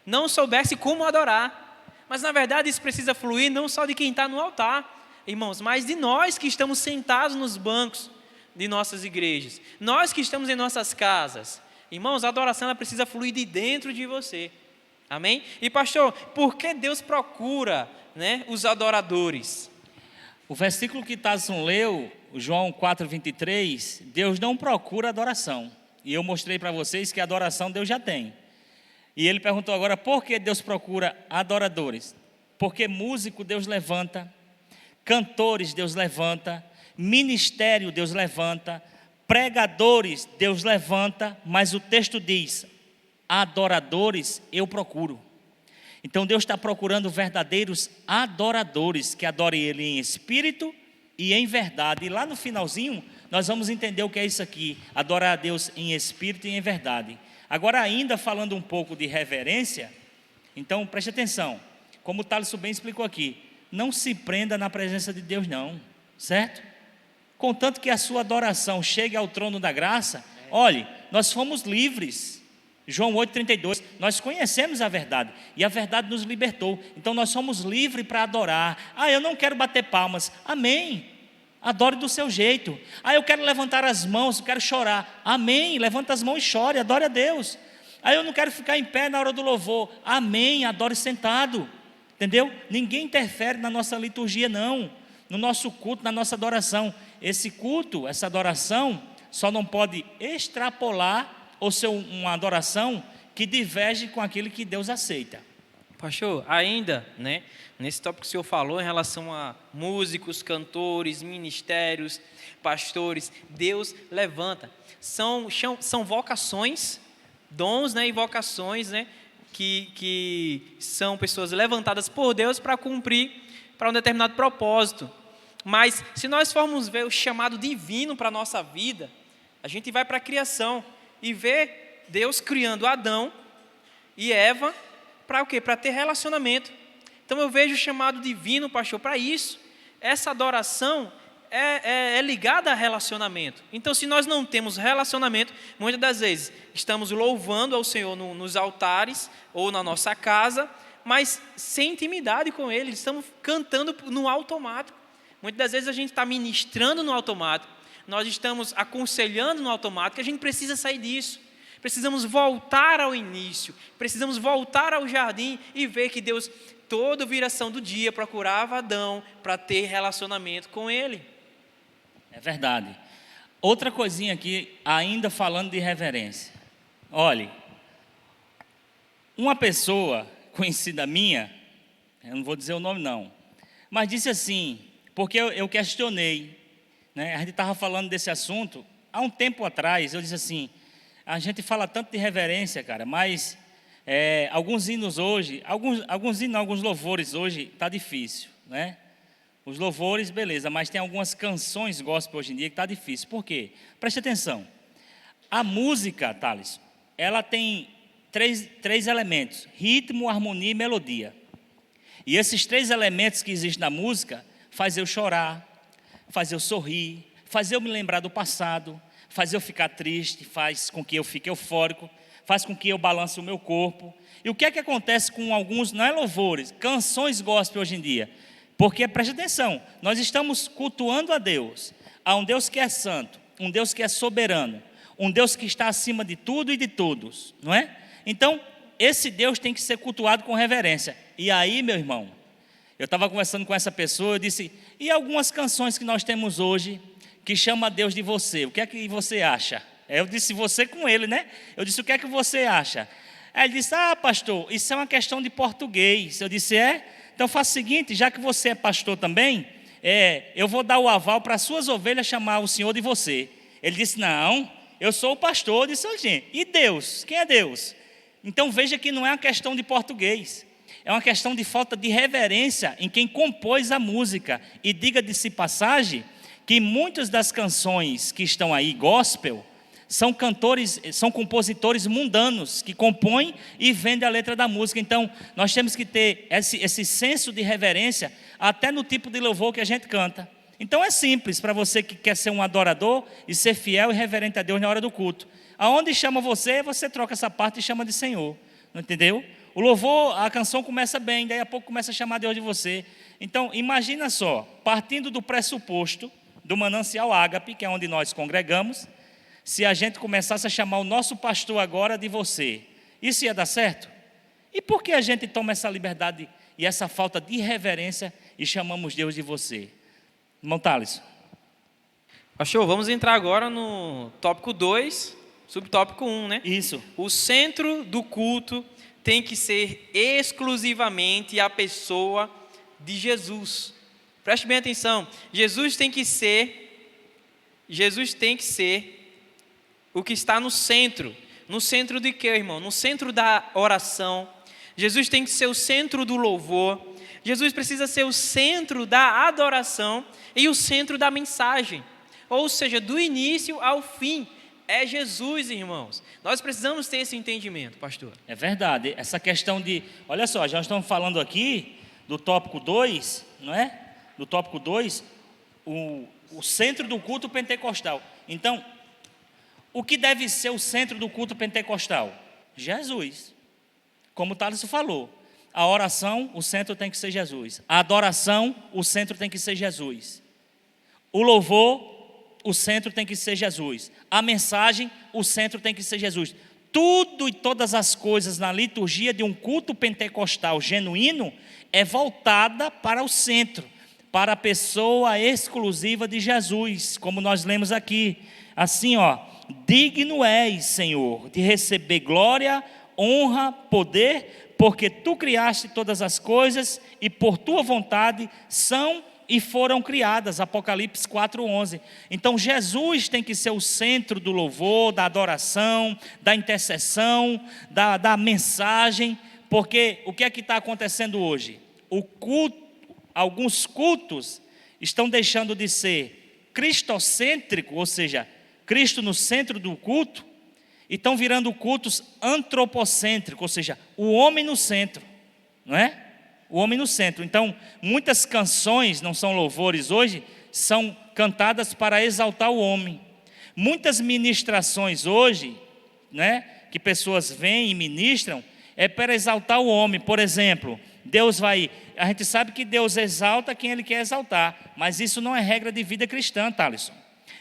não soubesse como adorar. Mas, na verdade, isso precisa fluir não só de quem está no altar, irmãos, mas de nós que estamos sentados nos bancos de nossas igrejas, nós que estamos em nossas casas. Irmãos, a adoração ela precisa fluir de dentro de você. Amém? E, pastor, por que Deus procura, os adoradores? O versículo que Tasson leu, João 4:23, Deus não procura adoração. E eu mostrei para vocês que a adoração Deus já tem. E ele perguntou agora, por que Deus procura adoradores? Porque músico Deus levanta, cantores Deus levanta, ministério Deus levanta, pregadores Deus levanta, mas o texto diz, adoradores eu procuro. Então Deus está procurando verdadeiros adoradores, que adorem Ele em espírito e em verdade. E lá no finalzinho, nós vamos entender o que é isso aqui, adorar a Deus em espírito e em verdade. Agora ainda falando um pouco de reverência, então preste atenção, como o Thales bem explicou aqui, não se prenda na presença de Deus não, certo? Contanto que a sua adoração chegue ao trono da graça, olhe, nós fomos livres, João 8:32, nós conhecemos a verdade, e a verdade nos libertou, então nós somos livres para adorar. Eu não quero bater palmas, amém, adore do seu jeito. Eu quero levantar as mãos, eu quero chorar, amém, levanta as mãos e chore, adore a Deus. Eu não quero ficar em pé na hora do louvor, amém, adore sentado, entendeu? Ninguém interfere na nossa liturgia não, no nosso culto, na nossa adoração. Esse culto, essa adoração, só não pode extrapolar ou ser uma adoração que diverge com aquilo que Deus aceita. Pastor, ainda, nesse tópico que o senhor falou em relação a músicos, cantores, ministérios, pastores, Deus levanta. São vocações, dons e vocações, que são pessoas levantadas por Deus para cumprir para um determinado propósito. Mas se nós formos ver o chamado divino para a nossa vida, a gente vai para a criação e vê Deus criando Adão e Eva para o quê? Para ter relacionamento. Então eu vejo o chamado divino, pastor, para isso. Essa adoração é ligada a relacionamento. Então se nós não temos relacionamento, muitas das vezes estamos louvando ao Senhor nos altares ou na nossa casa, mas sem intimidade com Ele, estamos cantando no automático. Muitas das vezes a gente está ministrando no automático, nós estamos aconselhando no automático, a gente precisa sair disso. Precisamos voltar ao início, precisamos voltar ao jardim e ver que Deus, toda viração do dia, procurava Adão para ter relacionamento com ele. É verdade. Outra coisinha aqui, ainda falando de reverência. Olhe, uma pessoa conhecida minha, eu não vou dizer o nome não, mas disse assim, porque eu questionei, a gente estava falando desse assunto, há um tempo atrás, eu disse assim, a gente fala tanto de reverência, cara, mas alguns hinos hoje, alguns louvores hoje está difícil, Os louvores, beleza, mas tem algumas canções gospel hoje em dia que está difícil. Por quê? Preste atenção. A música, Thales, ela tem três elementos: ritmo, harmonia e melodia. E esses 3 elementos que existem na música faz eu chorar, faz eu sorrir, faz eu me lembrar do passado, faz eu ficar triste, faz com que eu fique eufórico, faz com que eu balance o meu corpo. E o que é que acontece com alguns, não é louvores, canções gospel hoje em dia? Porque, preste atenção, nós estamos cultuando a um Deus que é santo, um Deus que é soberano, um Deus que está acima de tudo e de todos, não é? Então, esse Deus tem que ser cultuado com reverência. E aí, meu irmão, eu estava conversando com essa pessoa, eu disse, e algumas canções que nós temos hoje, que chama Deus de você, o que é que você acha? Eu disse, você com ele, né? Eu disse, o que é que você acha? Aí ele disse, pastor, isso é uma questão de português. Eu disse, Então faça o seguinte, já que você é pastor também, eu vou dar o aval para as suas ovelhas chamar o senhor de você. Ele disse, não, eu sou o pastor. Eu disse, gente, e Deus? Quem é Deus? Então veja que não é uma questão de português. É uma questão de falta de reverência em quem compôs a música. E diga-se de passagem que muitas das canções que estão aí, gospel, são compositores mundanos que compõem e vendem a letra da música. Então, nós temos que ter esse senso de reverência até no tipo de louvor que a gente canta. Então, é simples para você que quer ser um adorador e ser fiel e reverente a Deus na hora do culto. Aonde chama você troca essa parte e chama de Senhor. Não entendeu? O louvor, a canção começa bem, daí a pouco começa a chamar Deus de você. Então, imagina só, partindo do pressuposto do manancial Ágape, que é onde nós congregamos, se a gente começasse a chamar o nosso pastor agora de você, isso ia dar certo? E por que a gente toma essa liberdade e essa falta de reverência e chamamos Deus de você? Irmão Thales. Pastor, vamos entrar agora no tópico 2, subtópico 1, né? Isso. O centro do culto tem que ser exclusivamente a pessoa de Jesus. Preste bem atenção. Jesus tem que ser o que está no centro. No centro de quê, irmão? No centro da oração. Jesus tem que ser o centro do louvor. Jesus precisa ser o centro da adoração e o centro da mensagem. Ou seja, do início ao fim. É Jesus, irmãos. Nós precisamos ter esse entendimento, pastor. É verdade. Essa questão de... Olha só, já estamos falando aqui do tópico 2, não é? Do tópico 2, o centro do culto pentecostal. Então, o que deve ser o centro do culto pentecostal? Jesus. Como o Thales falou, a oração, o centro tem que ser Jesus. A adoração, o centro tem que ser Jesus. O louvor, o centro tem que ser Jesus. A mensagem, o centro tem que ser Jesus. Tudo e todas as coisas na liturgia de um culto pentecostal genuíno é voltada para o centro, para a pessoa exclusiva de Jesus, como nós lemos aqui. Assim, digno és, Senhor, de receber glória, honra, poder, porque tu criaste todas as coisas e por tua vontade são e foram criadas, Apocalipse 4:11. Então Jesus tem que ser o centro do louvor, da adoração, da intercessão, da mensagem, porque o que é que está acontecendo hoje? Alguns cultos estão deixando de ser cristocêntrico, ou seja, Cristo no centro do culto, e estão virando cultos antropocêntricos, ou seja, o homem no centro, não é? O homem no centro. Então, muitas canções, não são louvores hoje, são cantadas para exaltar o homem. Muitas ministrações hoje, né, que pessoas vêm e ministram, é para exaltar o homem. Por exemplo, a gente sabe que Deus exalta quem Ele quer exaltar, mas isso não é regra de vida cristã, Thaleson.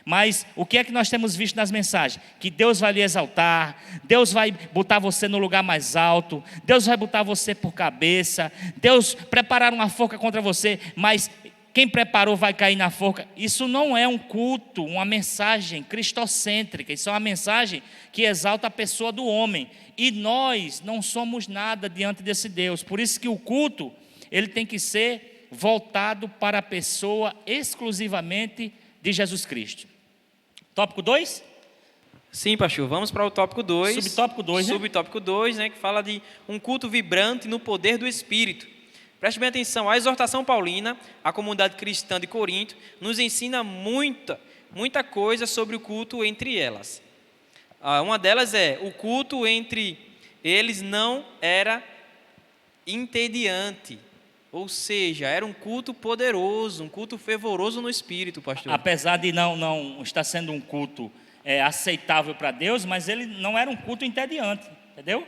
Mas o que é que nós temos visto nas mensagens? Que Deus vai lhe exaltar, Deus vai botar você no lugar mais alto, Deus vai botar você por cabeça, Deus preparar uma forca contra você, mas quem preparou vai cair na forca. Isso não é um culto, uma mensagem cristocêntrica, isso é uma mensagem que exalta a pessoa do homem. E nós não somos nada diante desse Deus, por isso que o culto, ele tem que ser voltado para a pessoa exclusivamente de Jesus Cristo. Tópico 2? Sim, pastor, vamos para o tópico 2. Subtópico 2, né? Subtópico 2, né, que fala de um culto vibrante no poder do Espírito. Preste bem atenção, a exortação paulina, a comunidade cristã de Corinto, nos ensina muita coisa sobre o culto entre elas. Uma delas é, o culto entre eles não era entediante. Ou seja, era um culto poderoso, um culto fervoroso no Espírito, pastor. Apesar de não estar sendo um culto aceitável para Deus, mas ele não era um culto entediante, entendeu?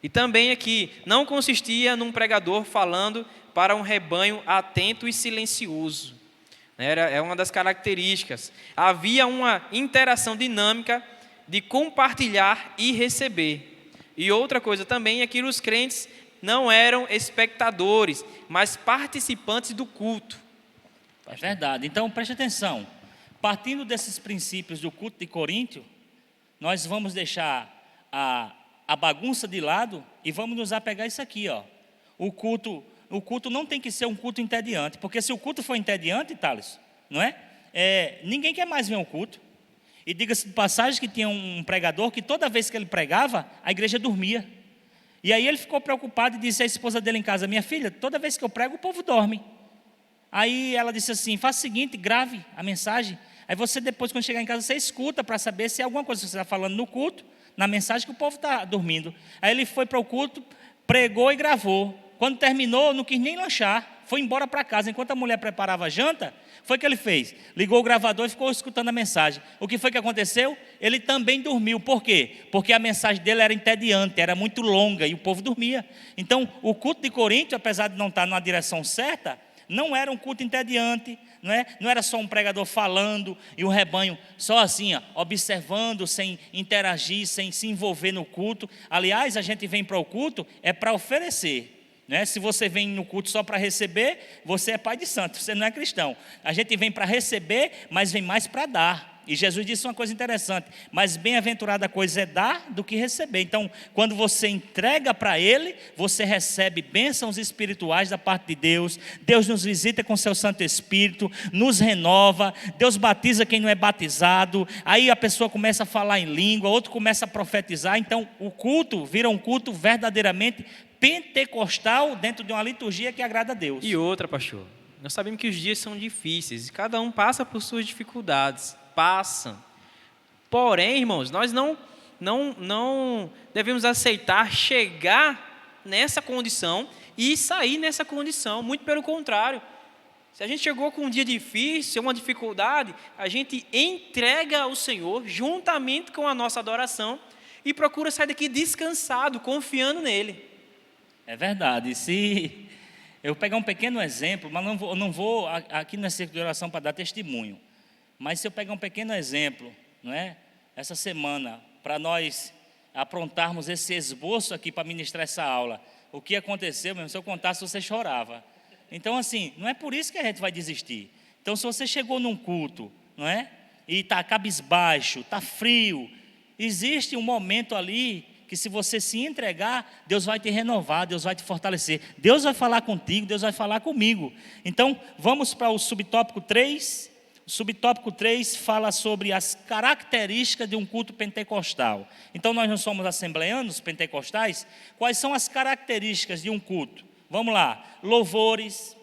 E também aqui, não consistia num pregador falando para um rebanho atento e silencioso. É uma das características. Havia uma interação dinâmica de compartilhar e receber. E outra coisa também é que os crentes não eram espectadores, mas participantes do culto. É verdade. Então, preste atenção. Partindo desses princípios do culto de Coríntio, nós vamos deixar a bagunça de lado e vamos nos apegar a isso aqui, ó. O culto não tem que ser um culto entediante, porque se o culto for entediante, Thales, não é? Ninguém quer mais ver um culto. E diga-se de passagem que tinha um pregador que toda vez que ele pregava, a igreja dormia. E aí ele ficou preocupado e disse à esposa dele em casa: minha filha, toda vez que eu prego, o povo dorme. Aí ela disse assim: faça o seguinte, grave a mensagem. Aí você depois, quando chegar em casa, você escuta para saber se é alguma coisa que você está falando no culto, na mensagem, que o povo está dormindo. Aí ele foi para o culto, pregou e gravou. Quando terminou, não quis nem lanchar, foi embora para casa. Enquanto a mulher preparava a janta, foi o que ele fez: ligou o gravador e ficou escutando a mensagem. O que foi que aconteceu? Ele também dormiu. Por quê? Porque a mensagem dele era entediante, era muito longa e o povo dormia. Então, o culto de Corinto, apesar de não estar na direção certa, não era um culto entediante, não era só um pregador falando e o rebanho só assim, ó, observando, sem interagir, sem se envolver no culto. Aliás, a gente vem para o culto para oferecer. Se você vem no culto só para receber, você é pai de santo, você não é cristão. A gente vem para receber, mas vem mais para dar. E Jesus disse uma coisa interessante: mais bem-aventurada coisa é dar do que receber. Então, quando você entrega para Ele, você recebe bênçãos espirituais da parte de Deus. Deus nos visita com seu Santo Espírito, nos renova. Deus batiza quem não é batizado. Aí a pessoa começa a falar em língua, outro começa a profetizar. Então, o culto vira um culto verdadeiramente pentecostal, dentro de uma liturgia que agrada a Deus. E outra, pastor, nós sabemos que os dias são difíceis e cada um passa por suas dificuldades, passam. Porém, irmãos, nós não devemos aceitar chegar nessa condição e sair nessa condição, muito pelo contrário. Se a gente chegou com um dia difícil, uma dificuldade, a gente entrega ao Senhor juntamente com a nossa adoração e procura sair daqui descansado, confiando nele. É verdade. Se eu pegar um pequeno exemplo, mas não vou aqui na círculo de oração para dar testemunho, mas se eu pegar um pequeno exemplo, essa semana, para nós aprontarmos esse esboço aqui para ministrar essa aula, o que aconteceu, mesmo, se eu contasse, você chorava. Então, assim, não é por isso que a gente vai desistir. Então, se você chegou num culto, e está cabisbaixo, está frio, existe um momento ali que, se você se entregar, Deus vai te renovar, Deus vai te fortalecer, Deus vai falar contigo, Deus vai falar comigo. Então, vamos para o subtópico 3. O subtópico 3 fala sobre as características de um culto pentecostal. Então, nós não somos assembleanos pentecostais. Quais são as características de um culto? Vamos lá: louvores,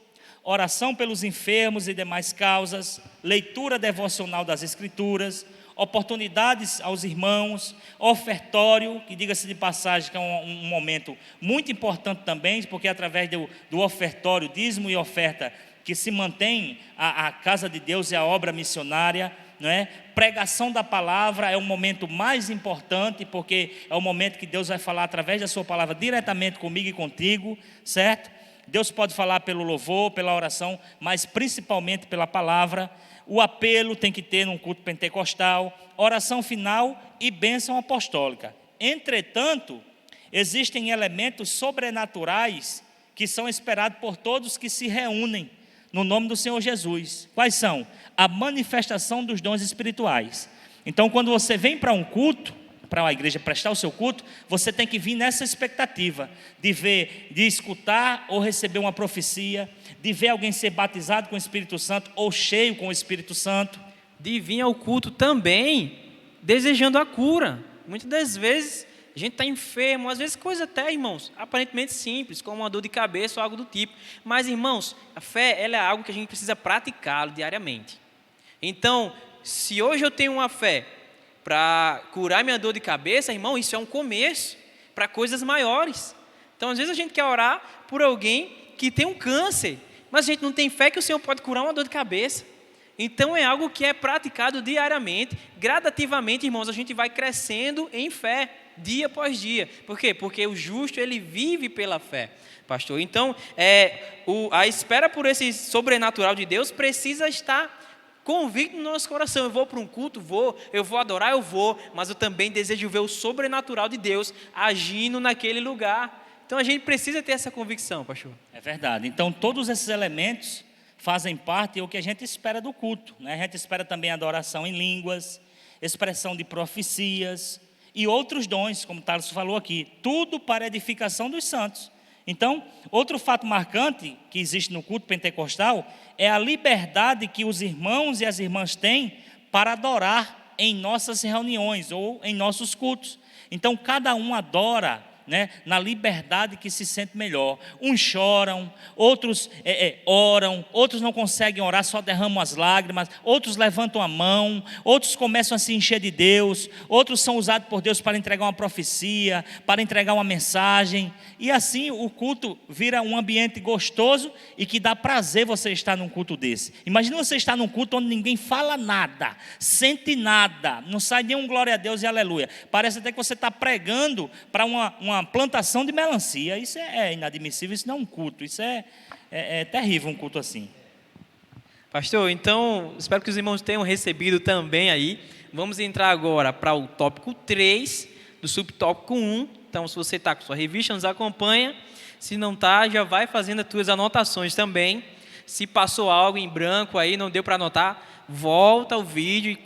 oração pelos enfermos e demais causas, leitura devocional das Escrituras, oportunidades aos irmãos, ofertório, que, diga-se de passagem, que é um momento muito importante também, porque através do ofertório, dízimo e oferta, que se mantém a casa de Deus e a obra missionária. Pregação da palavra é o momento mais importante, porque é o momento que Deus vai falar através da sua palavra diretamente comigo e contigo, certo? Deus pode falar pelo louvor, pela oração, mas principalmente pela palavra. O apelo tem que ter num culto pentecostal, oração final e bênção apostólica. Entretanto, existem elementos sobrenaturais que são esperados por todos que se reúnem no nome do Senhor Jesus. Quais são? A manifestação dos dons espirituais. Então, quando você vem para um culto, para a igreja prestar o seu culto, você tem que vir nessa expectativa de ver, de escutar ou receber uma profecia, de ver alguém ser batizado com o Espírito Santo ou cheio com o Espírito Santo. De vir ao culto também desejando a cura. Muitas das vezes a gente está enfermo, às vezes coisa até, irmãos, aparentemente simples, como uma dor de cabeça ou algo do tipo. Mas, irmãos, a fé, ela é algo que a gente precisa praticá-lo diariamente. Então, se hoje eu tenho uma fé para curar minha dor de cabeça, irmão, isso é um começo para coisas maiores. Então, às vezes a gente quer orar por alguém que tem um câncer, mas a gente não tem fé que o Senhor pode curar uma dor de cabeça. Então, é algo que é praticado diariamente, gradativamente, irmãos, a gente vai crescendo em fé, dia após dia. Por quê? Porque o justo, ele vive pela fé, pastor. Então, a espera por esse sobrenatural de Deus precisa estar convicto no nosso coração. Eu vou para um culto, eu vou adorar, eu vou, mas eu também desejo ver o sobrenatural de Deus agindo naquele lugar. Então a gente precisa ter essa convicção, pastor. É verdade. Então todos esses elementos fazem parte do que a gente espera do culto, A gente espera também a adoração em línguas, expressão de profecias e outros dons, como Thales falou aqui, tudo para a edificação dos santos. Então, outro fato marcante que existe no culto pentecostal é a liberdade que os irmãos e as irmãs têm para adorar em nossas reuniões ou em nossos cultos. Então, cada um adora, né, na liberdade que se sente melhor. Uns choram, outros oram, outros não conseguem orar, só derramam as lágrimas, outros levantam a mão, outros começam a se encher de Deus, outros são usados por Deus para entregar uma profecia, para entregar uma mensagem, e assim o culto vira um ambiente gostoso e que dá prazer você estar num culto desse. Imagina você estar num culto onde ninguém fala nada, sente nada, não sai nenhum glória a Deus e aleluia, parece até que você está pregando para uma plantação de melancia. Isso é inadmissível, isso não é um culto, isso é terrível um culto assim. Pastor, então, espero que os irmãos tenham recebido também aí. Vamos entrar agora para o tópico 3 do subtópico 1. Então, se você está com sua revista, nos acompanha. Se não está, já vai fazendo as suas anotações também. Se passou algo em branco aí, não deu para anotar, volta ao vídeo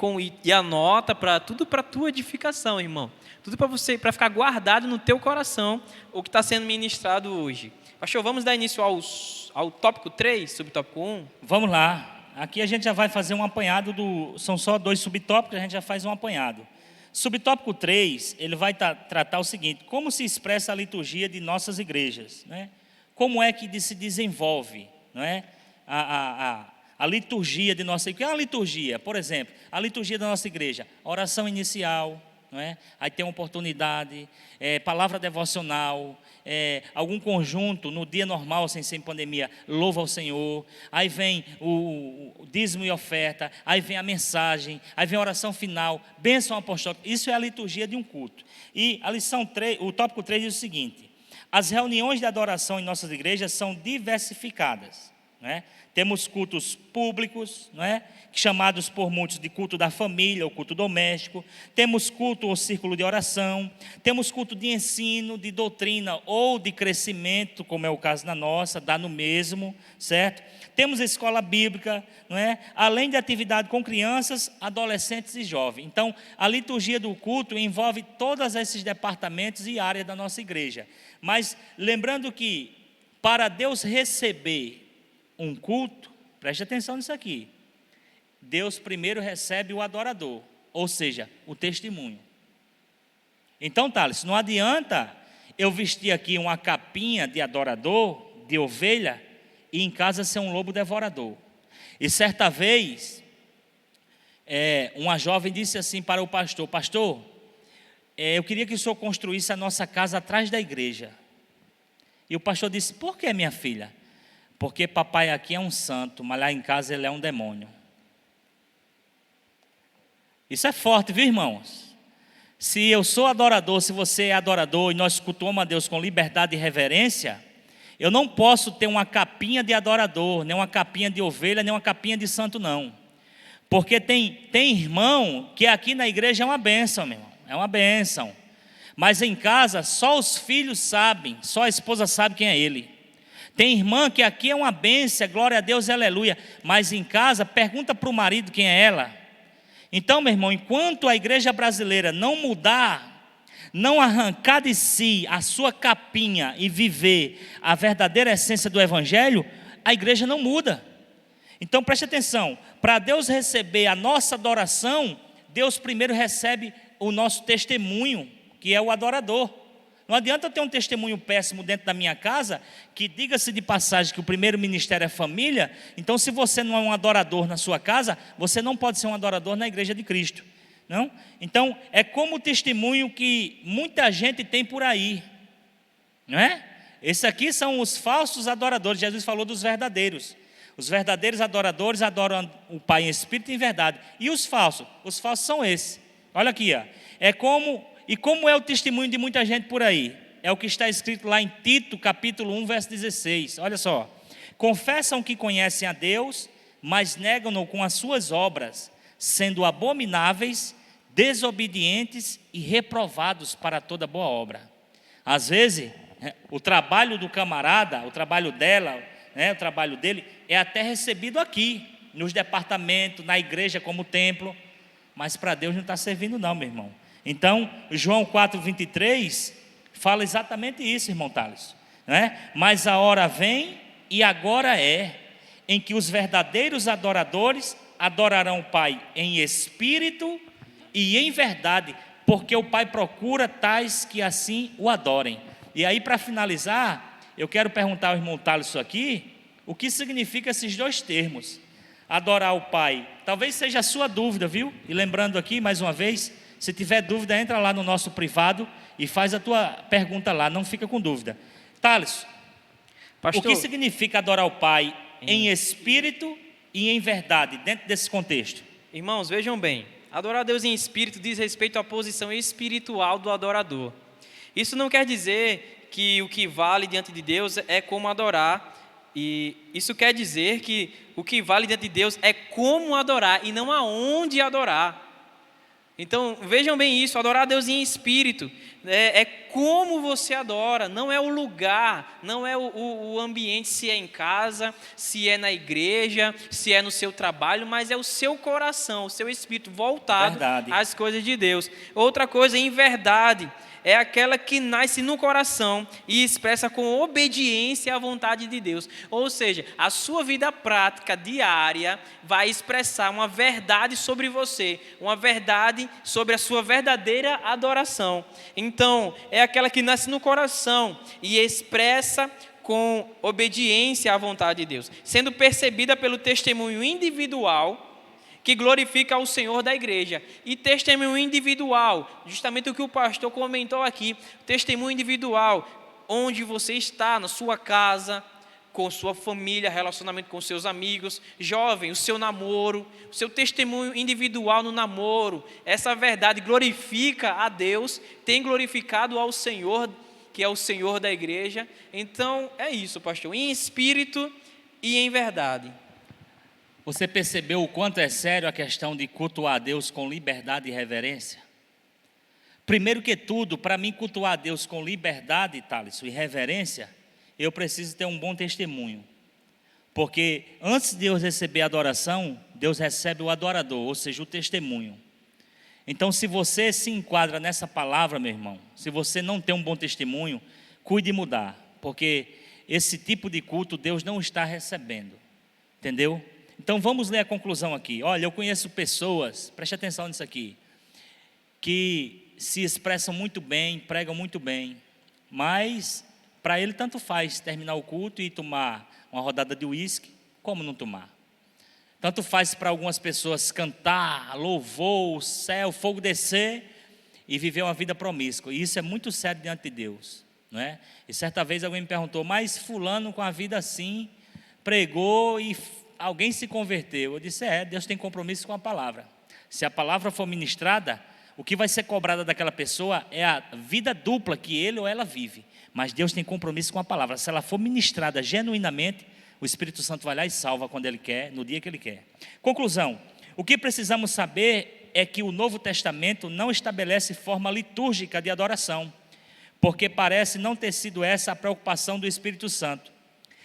e anota tudo para a tua edificação, irmão. Tudo para ficar guardado no teu coração o que está sendo ministrado hoje. Pastor, vamos dar início ao tópico 3, subtópico 1? Vamos lá. Aqui a gente já vai fazer um apanhado são só 2 subtópicos, a gente já faz um apanhado. Subtópico 3, ele vai tratar o seguinte: como se expressa a liturgia de nossas igrejas, né? Como é que se desenvolve, não é? A liturgia de nossa igreja. O que é uma liturgia? Por exemplo, a liturgia da nossa igreja, oração inicial, não é? Aí tem uma oportunidade, palavra devocional, algum conjunto no dia normal, sem ser pandemia, louva ao Senhor. Aí vem o dízimo e oferta, aí vem a mensagem, aí vem a oração final, bênção apostólica. Isso é a liturgia de um culto. E a lição 3, o tópico 3 diz o seguinte: as reuniões de adoração em nossas igrejas são diversificadas, não é? Temos cultos públicos, não é? Chamados por muitos de culto da família ou culto doméstico. Temos culto ou círculo de oração. Temos culto de ensino, de doutrina ou de crescimento, como é o caso na nossa, dá no mesmo, certo? Temos a escola bíblica, não é? Além de atividade com crianças, adolescentes e jovens. Então, a liturgia do culto envolve todos esses departamentos e áreas da nossa igreja. Mas lembrando que para Deus receber um culto, preste atenção nisso aqui, Deus primeiro recebe o adorador, ou seja, o testemunho. Então, Thales, não adianta eu vestir aqui uma capinha de adorador, de ovelha, e em casa ser um lobo devorador. E certa vez, uma jovem disse assim para o pastor: pastor, eu queria que o senhor construísse a nossa casa atrás da igreja. E o pastor disse: por que, minha filha? Porque papai aqui é um santo, mas lá em casa ele é um demônio. Isso é forte, viu, irmãos? Se eu sou adorador, se você é adorador e nós cultuamos a Deus com liberdade e reverência, eu não posso ter uma capinha de adorador, nem uma capinha de ovelha, nem uma capinha de santo, não. Porque tem irmão que aqui na igreja é uma bênção, meu irmão, é uma bênção. Mas em casa só os filhos sabem, só a esposa sabe quem é ele. Tem irmã que aqui é uma bênção, glória a Deus, aleluia, mas em casa pergunta para o marido quem é ela. Então, meu irmão, enquanto a igreja brasileira não mudar, não arrancar de si a sua capinha e viver a verdadeira essência do evangelho, a igreja não muda. Então preste atenção, para Deus receber a nossa adoração, Deus primeiro recebe o nosso testemunho, que é o adorador. Não adianta eu ter um testemunho péssimo dentro da minha casa, que diga-se de passagem que o primeiro ministério é família. Então, se você não é um adorador na sua casa, você não pode ser um adorador na igreja de Cristo, não? Então, é como o testemunho que muita gente tem por aí, não é? Esses aqui são os falsos adoradores. Jesus falou dos verdadeiros. Os verdadeiros adoradores adoram o Pai em espírito e em verdade. E os falsos? Os falsos são esses. Olha aqui, ó. E como é o testemunho de muita gente por aí? É o que está escrito lá em Tito, capítulo 1, verso 16. Olha só. Confessam que conhecem a Deus, mas negam-no com as suas obras, sendo abomináveis, desobedientes e reprovados para toda boa obra. Às vezes, o trabalho do camarada, o trabalho dela, o trabalho dele, é até recebido aqui, nos departamentos, na igreja como templo. mas para Deus não está servindo não, meu irmão. Então, João 4:23 fala exatamente isso, irmão Thales, né? Mas a hora vem, e agora é, em que os verdadeiros adoradores adorarão o Pai em espírito e em verdade, porque o Pai procura tais que assim o adorem. E aí, para finalizar, eu quero perguntar ao irmão Thales isso aqui, o que significa esses dois termos, adorar o Pai? Talvez seja a sua dúvida, viu? E lembrando aqui, mais uma vez, se tiver dúvida, entra lá no nosso privado e faz a tua pergunta lá, não fica com dúvida. Thales, Pastor, o que significa adorar o Pai em espírito e em verdade, dentro desse contexto? irmãos, vejam bem, adorar a Deus em espírito diz respeito à posição espiritual do adorador. Isso não quer dizer que o que vale diante de Deus é como adorar, e isso quer dizer que o que vale diante de Deus é como adorar e não aonde adorar. Então, vejam bem isso, adorar a Deus em espírito, é como você adora, não é o lugar, não é o ambiente, se é em casa, se é na igreja, se é no seu trabalho, mas é o seu coração, o seu espírito voltado às coisas de Deus. Outra coisa, em verdade, é aquela que nasce no coração e expressa com obediência à vontade de Deus. Ou seja, a sua vida prática diária vai expressar uma verdade sobre você, uma verdade sobre a sua verdadeira adoração. Então, é aquela que nasce no coração e expressa com obediência à vontade de Deus, sendo percebida pelo testemunho individual que glorifica ao Senhor da igreja. E testemunho individual, justamente o que o pastor comentou aqui, testemunho individual, onde você está, na sua casa, com sua família, relacionamento com seus amigos, jovem, o seu namoro, o seu testemunho individual no namoro, essa verdade glorifica a Deus, tem glorificado ao Senhor, que é o Senhor da igreja. Então, é isso, pastor, em espírito e em verdade. Você percebeu o quanto é sério a questão de cultuar a Deus com liberdade e reverência? Primeiro que tudo, para mim cultuar a Deus com liberdade, Thales, e reverência, eu preciso ter um bom testemunho. Porque antes de Deus receber a adoração, Deus recebe o adorador, ou seja, o testemunho. Então, se você se enquadra nessa palavra, meu irmão, se você não tem um bom testemunho, cuide de mudar, porque esse tipo de culto Deus não está recebendo, entendeu? Então vamos ler a conclusão aqui. Olha, eu conheço pessoas, preste atenção nisso aqui, que se expressam muito bem, pregam muito bem, mas para ele tanto faz terminar o culto e tomar uma rodada de uísque, como não tomar. Tanto faz para algumas pessoas cantar, louvor, o céu, fogo descer e viver uma vida promíscua. E isso é muito sério diante de Deus, não é? E certa vez alguém me perguntou, mas fulano com a vida assim, pregou e alguém se converteu. Eu disse, Deus tem compromisso com a palavra. Se a palavra for ministrada, o que vai ser cobrado daquela pessoa é a vida dupla que ele ou ela vive. Mas Deus tem compromisso com a palavra. Se ela for ministrada genuinamente, o Espírito Santo vai lá e salva quando Ele quer, no dia que Ele quer. Conclusão, o que precisamos saber é que o Novo Testamento não estabelece forma litúrgica de adoração, porque parece não ter sido essa a preocupação do Espírito Santo.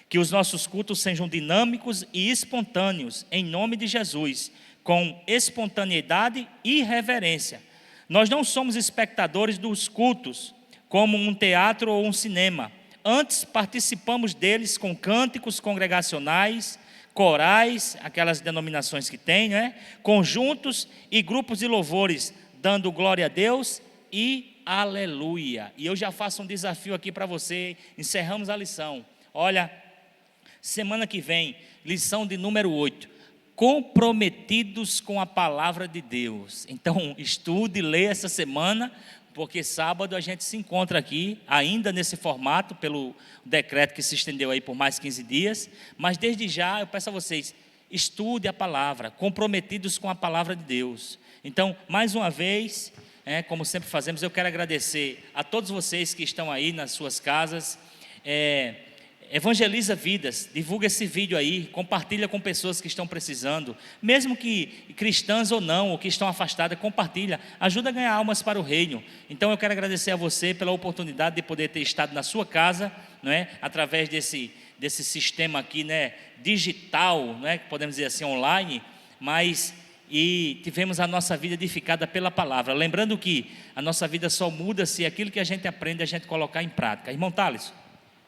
Que os nossos cultos sejam dinâmicos e espontâneos, em nome de Jesus, com espontaneidade e reverência. Nós não somos espectadores dos cultos, como um teatro ou um cinema. Antes, participamos deles com cânticos congregacionais, corais, aquelas denominações que tem, né? Conjuntos e grupos de louvores, dando glória a Deus e aleluia. E eu já faço um desafio aqui para você, encerramos a lição. Olha, semana que vem, lição de número 8, comprometidos com a palavra de Deus. Então, estude, leia essa semana, porque sábado a gente se encontra aqui, ainda nesse formato, pelo decreto que se estendeu aí por mais 15 dias, mas desde já eu peço a vocês, estude a palavra, comprometidos com a palavra de Deus. Então, mais uma vez, como sempre fazemos, eu quero agradecer a todos vocês que estão aí nas suas casas, evangeliza vidas, divulga esse vídeo aí, compartilha com pessoas que estão precisando, mesmo que cristãs ou não, ou que estão afastadas, compartilha, ajuda a ganhar almas para o reino. Então eu quero agradecer a você pela oportunidade de poder ter estado na sua casa, não é? Através desse sistema aqui, né, digital, não é? Que podemos dizer assim, online, mas e tivemos a nossa vida edificada pela palavra. Lembrando que a nossa vida só muda se aquilo que a gente aprende a gente colocar em prática. Irmão Thales.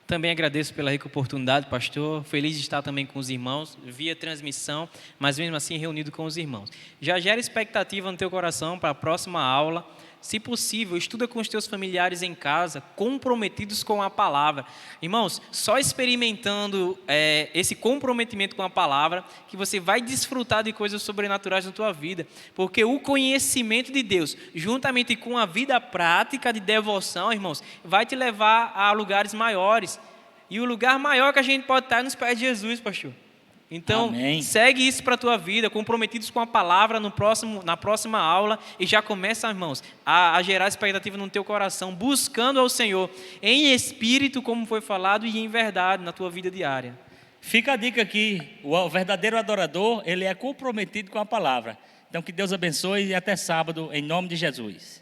Também agradeço pela rica oportunidade, pastor. Feliz de estar também com os irmãos, via transmissão, mas mesmo assim reunido com os irmãos. Já gera expectativa no teu coração para a próxima aula. Se possível, estuda com os teus familiares em casa, comprometidos com a palavra. Irmãos, só experimentando esse comprometimento com a palavra, que você vai desfrutar de coisas sobrenaturais na tua vida. Porque o conhecimento de Deus, juntamente com a vida prática de devoção, irmãos, vai te levar a lugares maiores. E o lugar maior que a gente pode estar é nos pés de Jesus, pastor. Então, Amém. segue isso para a tua vida, comprometidos com a palavra na próxima aula, e já começa, irmãos, a gerar expectativa no teu coração, buscando ao Senhor, em espírito, como foi falado, e em verdade, na tua vida diária. Fica a dica aqui, o verdadeiro adorador, ele é comprometido com a palavra. Então, que Deus abençoe e até sábado, em nome de Jesus.